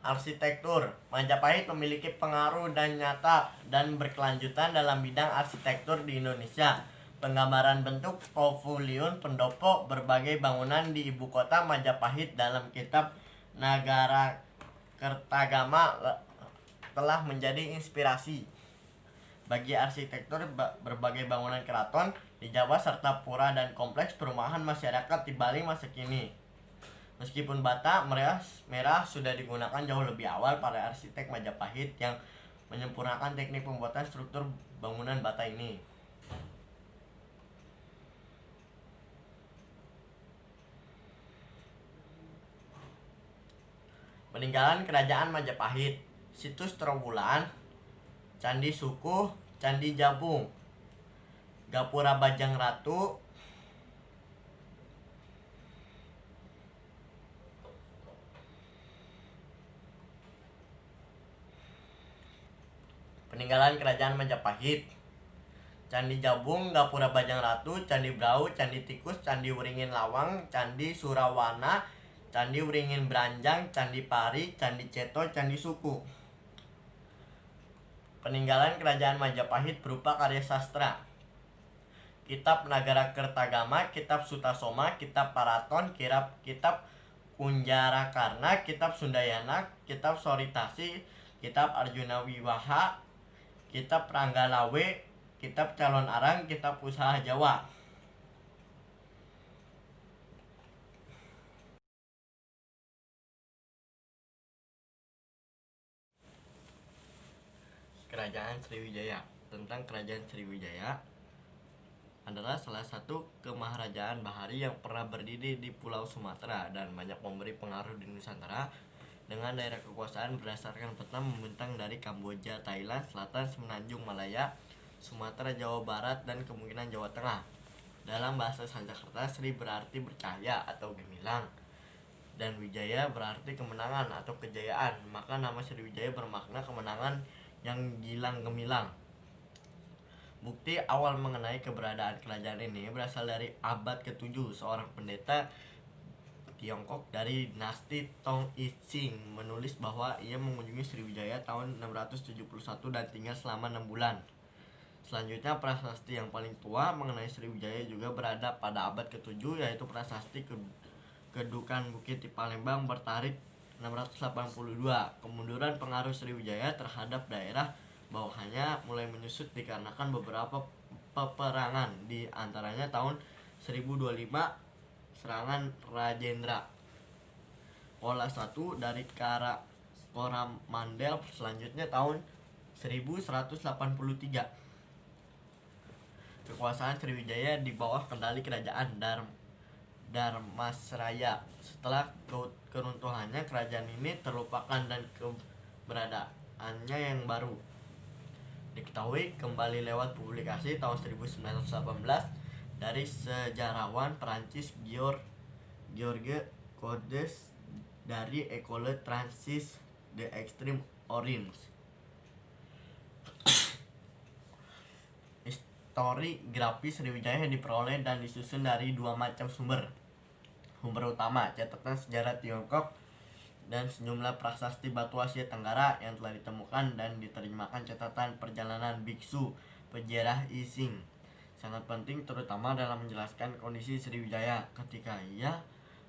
Arsitektur. Majapahit memiliki pengaruh dan nyata dan berkelanjutan dalam bidang arsitektur di Indonesia. Penggambaran bentuk paviliun pendopo berbagai bangunan di ibu kota Majapahit dalam kitab Nagara Kertagama telah menjadi inspirasi bagi arsitektur berbagai bangunan keraton di Jawa serta pura dan kompleks perumahan masyarakat di Bali masa kini. Meskipun bata merah sudah digunakan jauh lebih awal, para arsitek Majapahit yang menyempurnakan teknik pembuatan struktur bangunan bata ini. Peninggalan kerajaan Majapahit. Situs Trowulan, Candi Sukuh, Candi Jabung, Gapura Bajang Ratu, peninggalan kerajaan Majapahit. Candi Jabung, Gapura Bajang Ratu, Candi Brau, Candi Tikus, Candi Wringin Lawang, Candi Surawana, Candi Wringin Branjang, Candi Pari, Candi Ceto, Candi Suku. Peninggalan kerajaan Majapahit berupa karya sastra. Kitab Nagara Kertagama, Kitab Sutasoma, Kitab Paraton, Kitab Kunjarakarna, Kitab Sundayana, Kitab Soritasi, Kitab Arjuna Wiwaha, Kitab Ranggalawe, Kitab Calon Arang, Kitab Usaha Jawa. Kerajaan Sriwijaya. Tentang Kerajaan Sriwijaya adalah salah satu kemaharajaan bahari yang pernah berdiri di Pulau Sumatera dan banyak memberi pengaruh di Nusantara dengan daerah kekuasaan berdasarkan peta membentang dari Kamboja, Thailand, Selatan, Semenanjung Malaya, Sumatera, Jawa Barat, dan kemungkinan Jawa Tengah. Dalam bahasa Sanskerta, Sri berarti bercahaya atau gemilang, dan Wijaya berarti kemenangan atau kejayaan. Maka nama Sriwijaya bermakna kemenangan yang gilang gemilang. Bukti awal mengenai keberadaan kerajaan ini berasal dari abad ke-7. Seorang pendeta Tiongkok dari dinasti Tong I-Ching menulis bahwa ia mengunjungi Sriwijaya tahun 671 dan tinggal selama 6 bulan. Selanjutnya, prasasti yang paling tua mengenai Sriwijaya juga berada pada abad ke-7, yaitu prasasti Kedukan Bukit di Palembang bertarikh 682. Kemunduran pengaruh Sriwijaya terhadap daerah bawahannya mulai menyusut dikarenakan beberapa peperangan, di antaranya tahun 1025 serangan Rajendra Chola I dari Coromandel, selanjutnya tahun 1183. Kekuasaan Sriwijaya di bawah kendali kerajaan Dharmasraya. Setelah keruntuhannya, kerajaan ini terlupakan dan keberadaannya yang baru diketahui kembali lewat publikasi tahun 1918 dari sejarawan Prancis Georges Codes dari École Francaise d'Extrême Orient. Historiografi Sriwijaya diperoleh dan disusun dari dua macam sumber. Sumber utama, catatan sejarah Tiongkok dan sejumlah prasasti batu Asia Tenggara yang telah ditemukan dan diterjemahkan catatan perjalanan biksu pejarah I-Ching. Sangat penting terutama dalam menjelaskan kondisi Sriwijaya ketika ia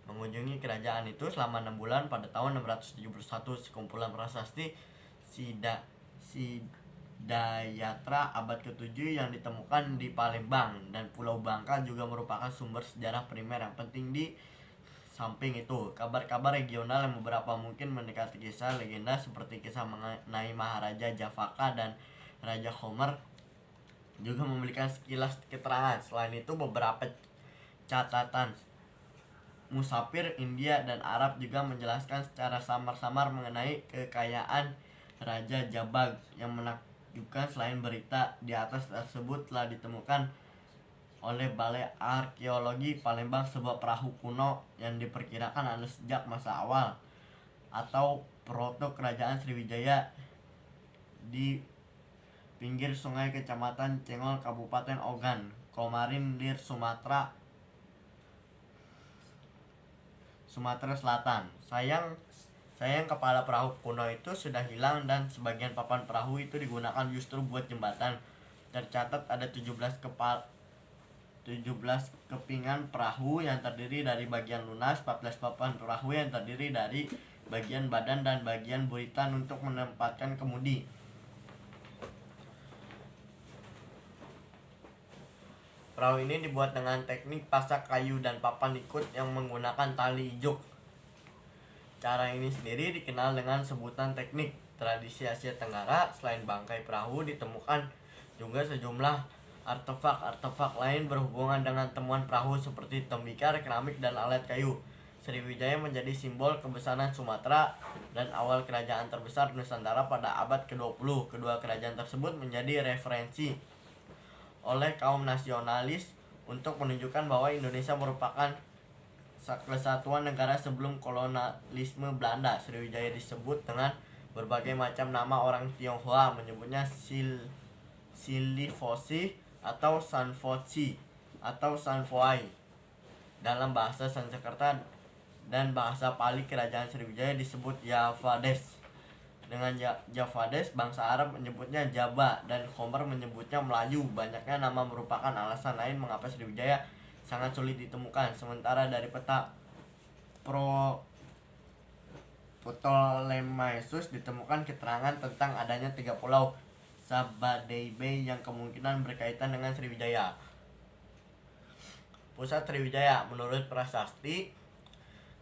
mengunjungi kerajaan itu selama 6 bulan pada tahun 671. Sekumpulan prasasti Sidayatra abad ke-7 yang ditemukan di Palembang dan Pulau Bangka juga merupakan sumber sejarah primer yang penting. Di samping itu, kabar-kabar regional yang beberapa mungkin mendekati kisah legenda seperti kisah mengenai Maharaja Javaka dan Raja Homer juga memberikan sekilas keterangan. Selain itu, beberapa catatan musafir India dan Arab juga menjelaskan secara samar-samar mengenai kekayaan Raja Jabag yang menakjubkan. Selain berita di atas tersebut, telah ditemukan oleh Balai Arkeologi Palembang sebuah perahu kuno yang diperkirakan ada sejak masa awal atau proto kerajaan Sriwijaya di pinggir sungai Kecamatan Cengol, Kabupaten Ogan, Komarindir, Sumatera Selatan. Sayang kepala perahu kuno itu sudah hilang dan sebagian papan perahu itu digunakan justru buat jembatan. Tercatat ada 17 kepingan perahu yang terdiri dari bagian lunas, 14 papan perahu yang terdiri dari bagian badan dan bagian buritan untuk menempatkan kemudi. Perahu ini dibuat dengan teknik pasak kayu dan papan ikut yang menggunakan tali ijuk. Cara ini sendiri dikenal dengan sebutan teknik tradisi Asia Tenggara. Selain bangkai perahu, ditemukan juga sejumlah artefak lain berhubungan dengan temuan perahu seperti tembikar, keramik, dan alat kayu. Sriwijaya menjadi simbol kebesaran Sumatera dan awal kerajaan terbesar Nusantara pada abad ke-20. Kedua kerajaan tersebut menjadi referensi oleh kaum nasionalis untuk menunjukkan bahwa Indonesia merupakan kesatuan negara sebelum kolonialisme Belanda. Sriwijaya disebut dengan berbagai macam nama. Orang Tionghoa menyebutnya Silifosi atau Sanfoci atau Sanfoai dalam bahasa Sanskerta, dan bahasa Pali kerajaan Sriwijaya disebut Javades. Dengan Javades, bangsa Arab menyebutnya Java dan Homer menyebutnya Melayu. Banyaknya nama merupakan alasan lain mengapa Sriwijaya sangat sulit ditemukan. Sementara dari peta Ptolemaios ditemukan keterangan tentang adanya 3 pulau Sabadebe yang kemungkinan berkaitan dengan Sriwijaya. Pusat Sriwijaya menurut prasasti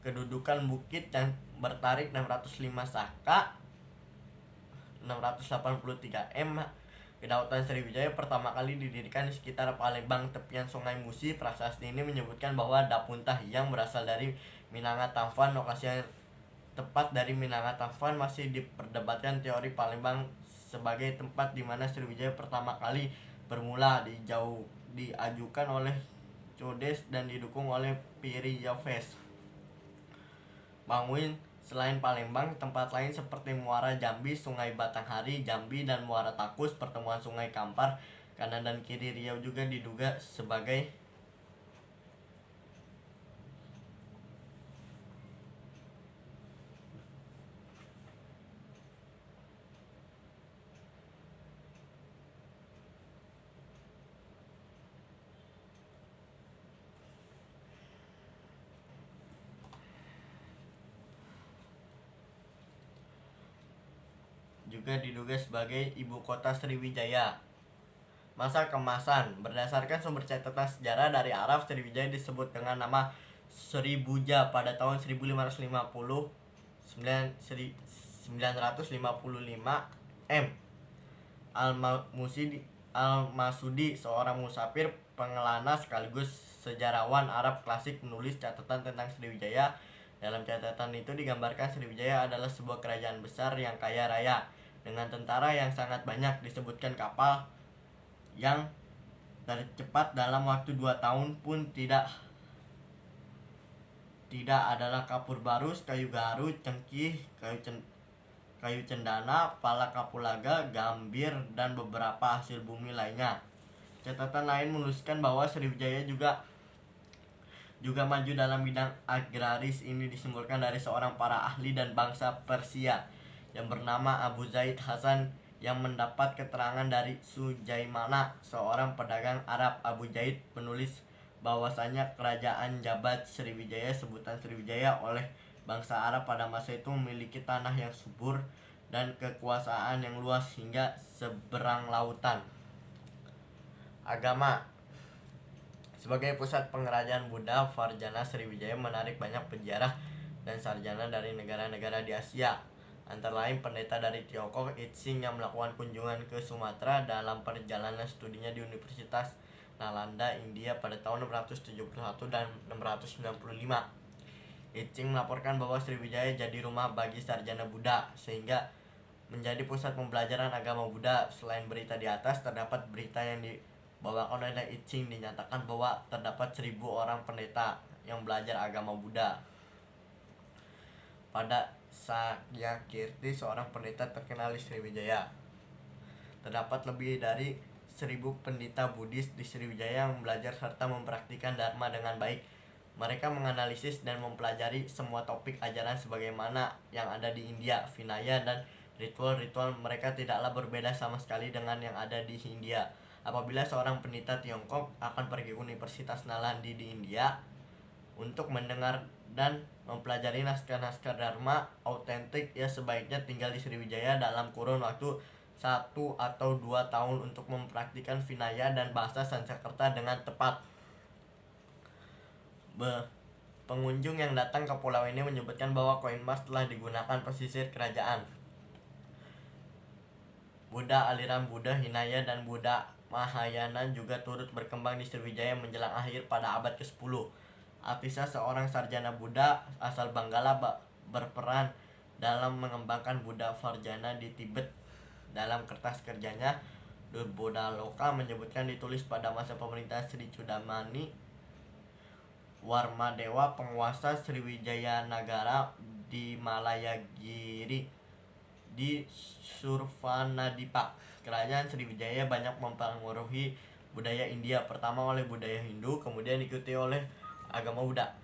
kedudukan bukit yang bertarikh 605 Saka 683 M. Kedaulatan Sriwijaya pertama kali didirikan di sekitar Palembang, tepian Sungai Musi. Prasasti ini menyebutkan bahwa Dapunta yang berasal dari Minanga Tampan, lokasi yang tepat dari Minangkabau masih diperdebatkan. Teori Palembang sebagai tempat di mana Sriwijaya pertama kali bermula diajukan oleh Codes dan didukung oleh Piri Yofes. Bangun selain Palembang, tempat lain seperti Muara Jambi, Sungai Batanghari, Jambi, dan Muara Takus, pertemuan Sungai Kampar, kanan dan kiri Riau juga diduga sebagai ibu kota Sriwijaya. Masa kemasan. Berdasarkan sumber catatan sejarah dari Arab, Sriwijaya disebut dengan nama Sribuja pada tahun 1550 M. Al-Masudi, seorang musafir, pengelana sekaligus sejarawan Arab klasik, menulis catatan tentang Sriwijaya. Dalam catatan itu digambarkan Sriwijaya adalah sebuah kerajaan besar yang kaya raya, dengan tentara yang sangat banyak. Disebutkan kapal yang tercepat dalam waktu 2 tahun pun tidak adalah kapur barus, kayu garu, cengkih, kayu cendana, pala kapulaga, gambir, dan beberapa hasil bumi lainnya. Catatan lain menuliskan bahwa Sriwijaya juga maju dalam bidang agraris. Ini disimpulkan dari seorang para ahli dan bangsa Persia yang bernama Abu Zaid Hasan, yang mendapat keterangan dari Sujaimana, seorang pedagang Arab. Abu Zaid menulis bahwasanya kerajaan Jabat Sriwijaya, sebutan Sriwijaya oleh bangsa Arab pada masa itu, memiliki tanah yang subur dan kekuasaan yang luas hingga seberang lautan. Agama. Sebagai pusat pengrajaan Buddha, Farjana Sriwijaya menarik banyak penjara dan sarjana dari negara-negara di Asia. Antara lain pendeta dari Tiongkok, Itsing, yang melakukan kunjungan ke Sumatera dalam perjalanan studinya di Universitas Nalanda, India pada tahun 671 dan 695. Itsing melaporkan bahwa Sriwijaya jadi rumah bagi sarjana Buddha, sehingga menjadi pusat pembelajaran agama Buddha. Selain berita di atas, terdapat berita yang dibawakan oleh Itsing. Dinyatakan bahwa terdapat 1.000 orang pendeta yang belajar agama Buddha. Pada Sakyakirti, seorang pendeta terkenal di Sriwijaya. Terdapat lebih dari 1.000 pendeta Buddhis di Sriwijaya yang belajar serta mempraktikkan Dharma dengan baik. Mereka menganalisis dan mempelajari semua topik ajaran sebagaimana yang ada di India. Vinaya dan ritual-ritual mereka tidaklah berbeda sama sekali dengan yang ada di India. Apabila seorang pendeta Tiongkok akan pergi ke Universitas Nalanda di India untuk mendengar dan mempelajari naskah-naskah Dharma autentik, ia sebaiknya tinggal di Sriwijaya dalam kurun waktu 1 atau 2 tahun untuk mempraktikkan Vinaya dan bahasa Sanskerta dengan tepat. Pengunjung yang datang ke pulau ini menyebutkan bahwa koin emas telah digunakan pesisir kerajaan. Buddha, aliran Buddha Hinaya dan Buddha Mahayana juga turut berkembang di Sriwijaya menjelang akhir pada abad ke-10. Apisa, seorang sarjana Buddha asal Banggala, berperan dalam mengembangkan Buddha Farjana di Tibet. Dalam kertas kerjanya, Durbodaloka menyebutkan ditulis pada masa pemerintahan Sri Chudamani Warmadewa, penguasa Sriwijaya Nagara di Malayagiri di Survanadipa. Kerajaan Sriwijaya banyak mempengaruhi budaya India, pertama oleh budaya Hindu, kemudian diikuti oleh agama Buddha.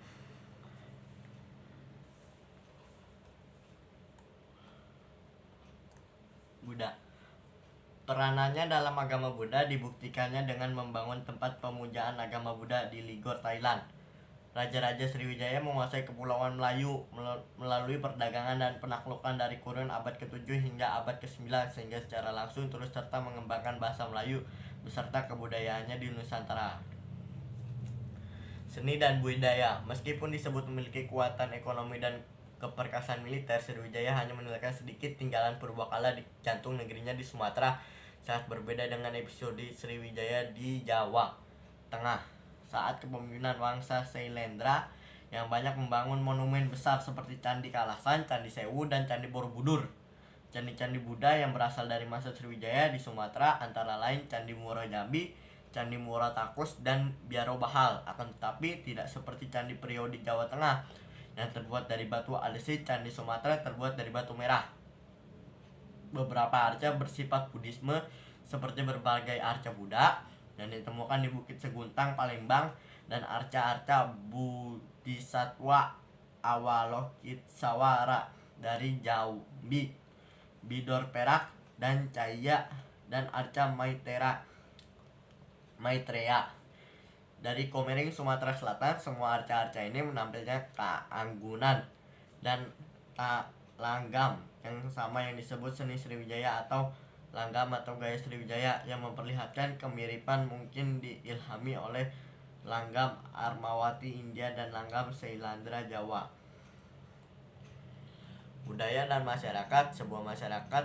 Peranannya dalam agama Buddha dibuktikannya dengan membangun tempat pemujaan agama Buddha di Ligor, Thailand. Raja-raja Sriwijaya menguasai kepulauan Melayu melalui perdagangan dan penaklukan dari kurun abad ke-7 hingga abad ke-9, sehingga secara langsung terus serta mengembangkan bahasa Melayu beserta kebudayaannya di Nusantara. Seni dan budaya. Meskipun disebut memiliki kekuatan ekonomi dan keperkasaan militer, Sriwijaya hanya meninggalkan sedikit tinggalan purbakala di jantung negerinya di Sumatera. Sangat berbeda dengan episode Sriwijaya di Jawa Tengah saat kepemimpinan Wangsa Sailendra yang banyak membangun monumen besar seperti Candi Kalasan, Candi Sewu, dan Candi Borobudur. Candi-candi Buddha yang berasal dari masa Sriwijaya di Sumatera antara lain Candi Muaro Jambi, Candi Muaro Takus, dan Biaro Bahal. Akan tetapi tidak seperti Candi Priok di Jawa Tengah yang terbuat dari batu andesit, Candi Sumatera terbuat dari batu merah. Beberapa arca bersifat Buddhisme seperti berbagai arca Buddha yang ditemukan di Bukit Seguntang, Palembang, dan arca-arca Bodhisattva Avalokitesvara dari Jambi, Bidor Perak, dan Cahaya, dan arca Maitreya dari Komering, Sumatera Selatan. Semua arca-arca ini menampilkan keanggunan dan langgam yang sama yang disebut seni Sriwijaya atau langgam atau gaya Sriwijaya yang memperlihatkan kemiripan mungkin diilhami oleh langgam Armawati India dan langgam Seilandra Jawa. Budaya dan masyarakat. Sebuah masyarakat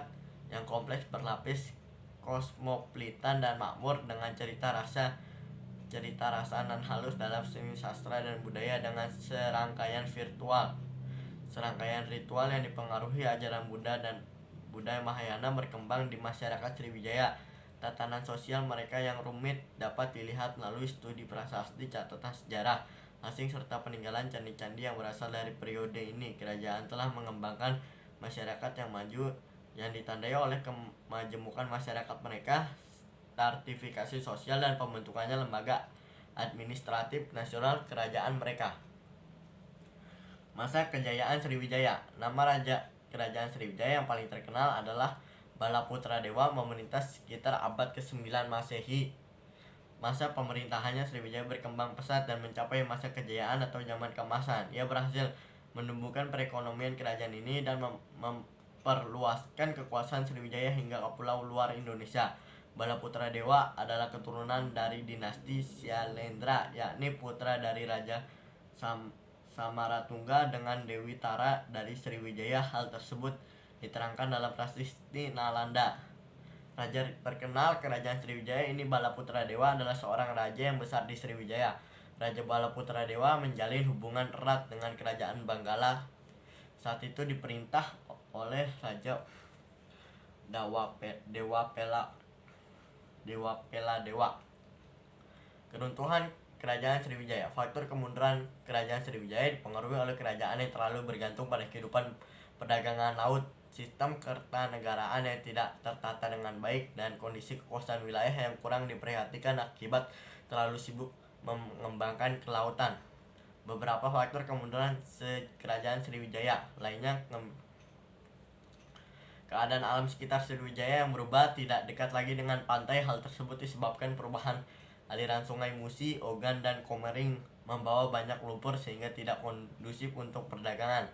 yang kompleks, berlapis, kosmopolitan, dan makmur dengan cerita rasa nan halus dalam seni sastra dan budaya dengan serangkaian ritual yang dipengaruhi ajaran Buddha dan budaya Mahayana berkembang di masyarakat Sriwijaya. Tatanan sosial mereka yang rumit dapat dilihat melalui studi prasasti, catatan sejarah asing, serta peninggalan candi-candi yang berasal dari periode ini. Kerajaan telah mengembangkan masyarakat yang maju yang ditandai oleh kemajemukan masyarakat mereka, stratifikasi sosial, dan pembentukannya lembaga administratif nasional kerajaan mereka. Masa kejayaan Sriwijaya. Nama raja kerajaan Sriwijaya yang paling terkenal adalah Balaputradewa, memerintah sekitar abad ke-9 Masehi. Masa pemerintahannya Sriwijaya berkembang pesat dan mencapai masa kejayaan atau zaman keemasan. Ia berhasil menumbuhkan perekonomian kerajaan ini dan memperluaskan kekuasaan Sriwijaya hingga ke pulau luar Indonesia. Balaputradewa adalah keturunan dari dinasti Syailendra, yakni putra dari Raja Samaratungga dengan Dewi Tara dari Sriwijaya. Hal tersebut diterangkan dalam prasasti Nalanda. Raja terkenal kerajaan Sriwijaya ini Balaputradewa adalah seorang raja yang besar di Sriwijaya. Raja Balaputradewa menjalin hubungan erat dengan kerajaan Banggala. Saat itu diperintah oleh Raja Dewa. Keruntuhan kerajaan Sriwijaya. Faktor kemunduran kerajaan Sriwijaya dipengaruhi oleh kerajaan yang terlalu bergantung pada kehidupan perdagangan laut, sistem kertanegaraan yang tidak tertata dengan baik, dan kondisi kekuasaan wilayah yang kurang diperhatikan akibat terlalu sibuk mengembangkan kelautan. Beberapa faktor kemunduran kerajaan Sriwijaya lainnya: keadaan alam sekitar Sriwijaya yang berubah, tidak dekat lagi dengan pantai. Hal tersebut disebabkan perubahan aliran sungai Musi, Ogan, dan Komering membawa banyak lumpur sehingga tidak kondusif untuk perdagangan.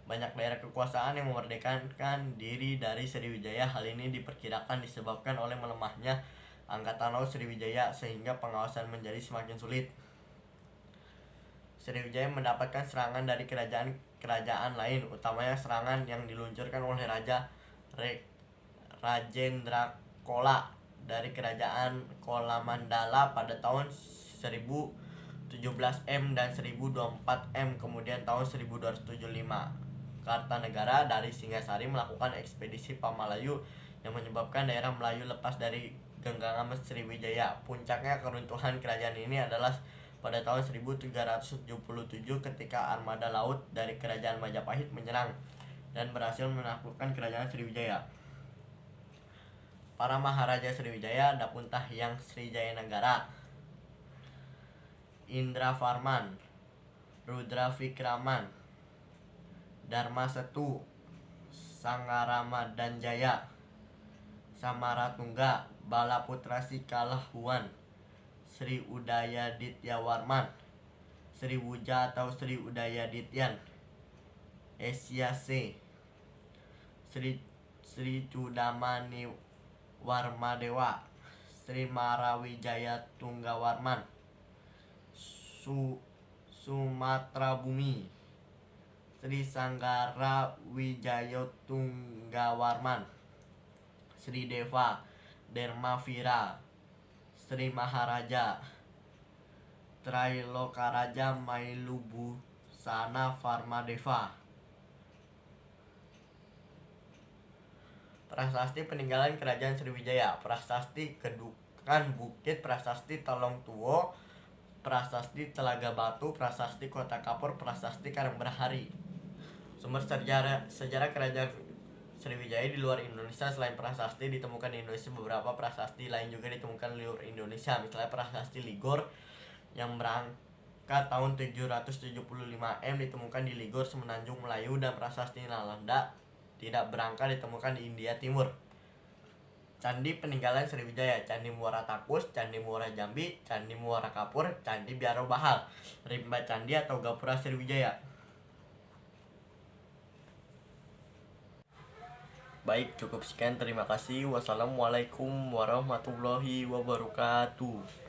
Banyak daerah kekuasaan yang memerdekakan diri dari Sriwijaya. Hal ini diperkirakan disebabkan oleh melemahnya angkatan laut Sriwijaya sehingga pengawasan menjadi semakin sulit. Sriwijaya mendapatkan serangan dari kerajaan lain, utamanya serangan yang diluncurkan oleh Raja Rajendra Chola dari kerajaan Cholamandala pada tahun 1017 M dan 1024 M. Kemudian tahun 1275 Kartanegara dari Singasari melakukan ekspedisi Pamalayu yang menyebabkan daerah Melayu lepas dari genggaman Sriwijaya. Puncaknya keruntuhan kerajaan ini adalah pada tahun 1377 ketika armada laut dari kerajaan Majapahit menyerang dan berhasil menaklukkan kerajaan Sriwijaya. Para Maharaja Sriwijaya: Dapuntah Hyang Srijayanagara, Indravarman, Rudravikraman, Dharmasetu, Sangarama dan Jaya, Samaratungga, Balaputra Sikalahuan, Sri Udayadityawarman, Sri Wuja atau Sri Udayadityan, Esyase, Sri Cudamani Warmadewa, Sri Marawijaya Tunggawarman, Sumatra Bumi, Sri Sanggara Wijaya Tunggawarman, Sri Deva Dermavira, Sri Maharaja Trailokaraja Mailubu Sana Farmadeva. Prasasti peninggalan Kerajaan Sriwijaya, Prasasti Kedukan Bukit, Prasasti Tolong Tuo, Prasasti Telaga Batu, Prasasti Kota Kapur, Prasasti Karang Berhari. Sumber sejarah Kerajaan Sriwijaya di luar Indonesia. Selain prasasti ditemukan di Indonesia, beberapa prasasti lain juga ditemukan di luar Indonesia. Misalnya prasasti Ligor yang berangkat tahun 775 M ditemukan di Ligor, Semenanjung Melayu, dan prasasti Nalanda tidak berangkat ditemukan di India Timur. Candi peninggalan Sriwijaya, Candi Muara Takus, Candi Muara Jambi, Candi Muara Kapur, Candi Biaro Bahal, Rimba Candi atau Gapura Sriwijaya. Baik, cukup sekian. Terima kasih. Wassalamualaikum warahmatullahi wabarakatuh.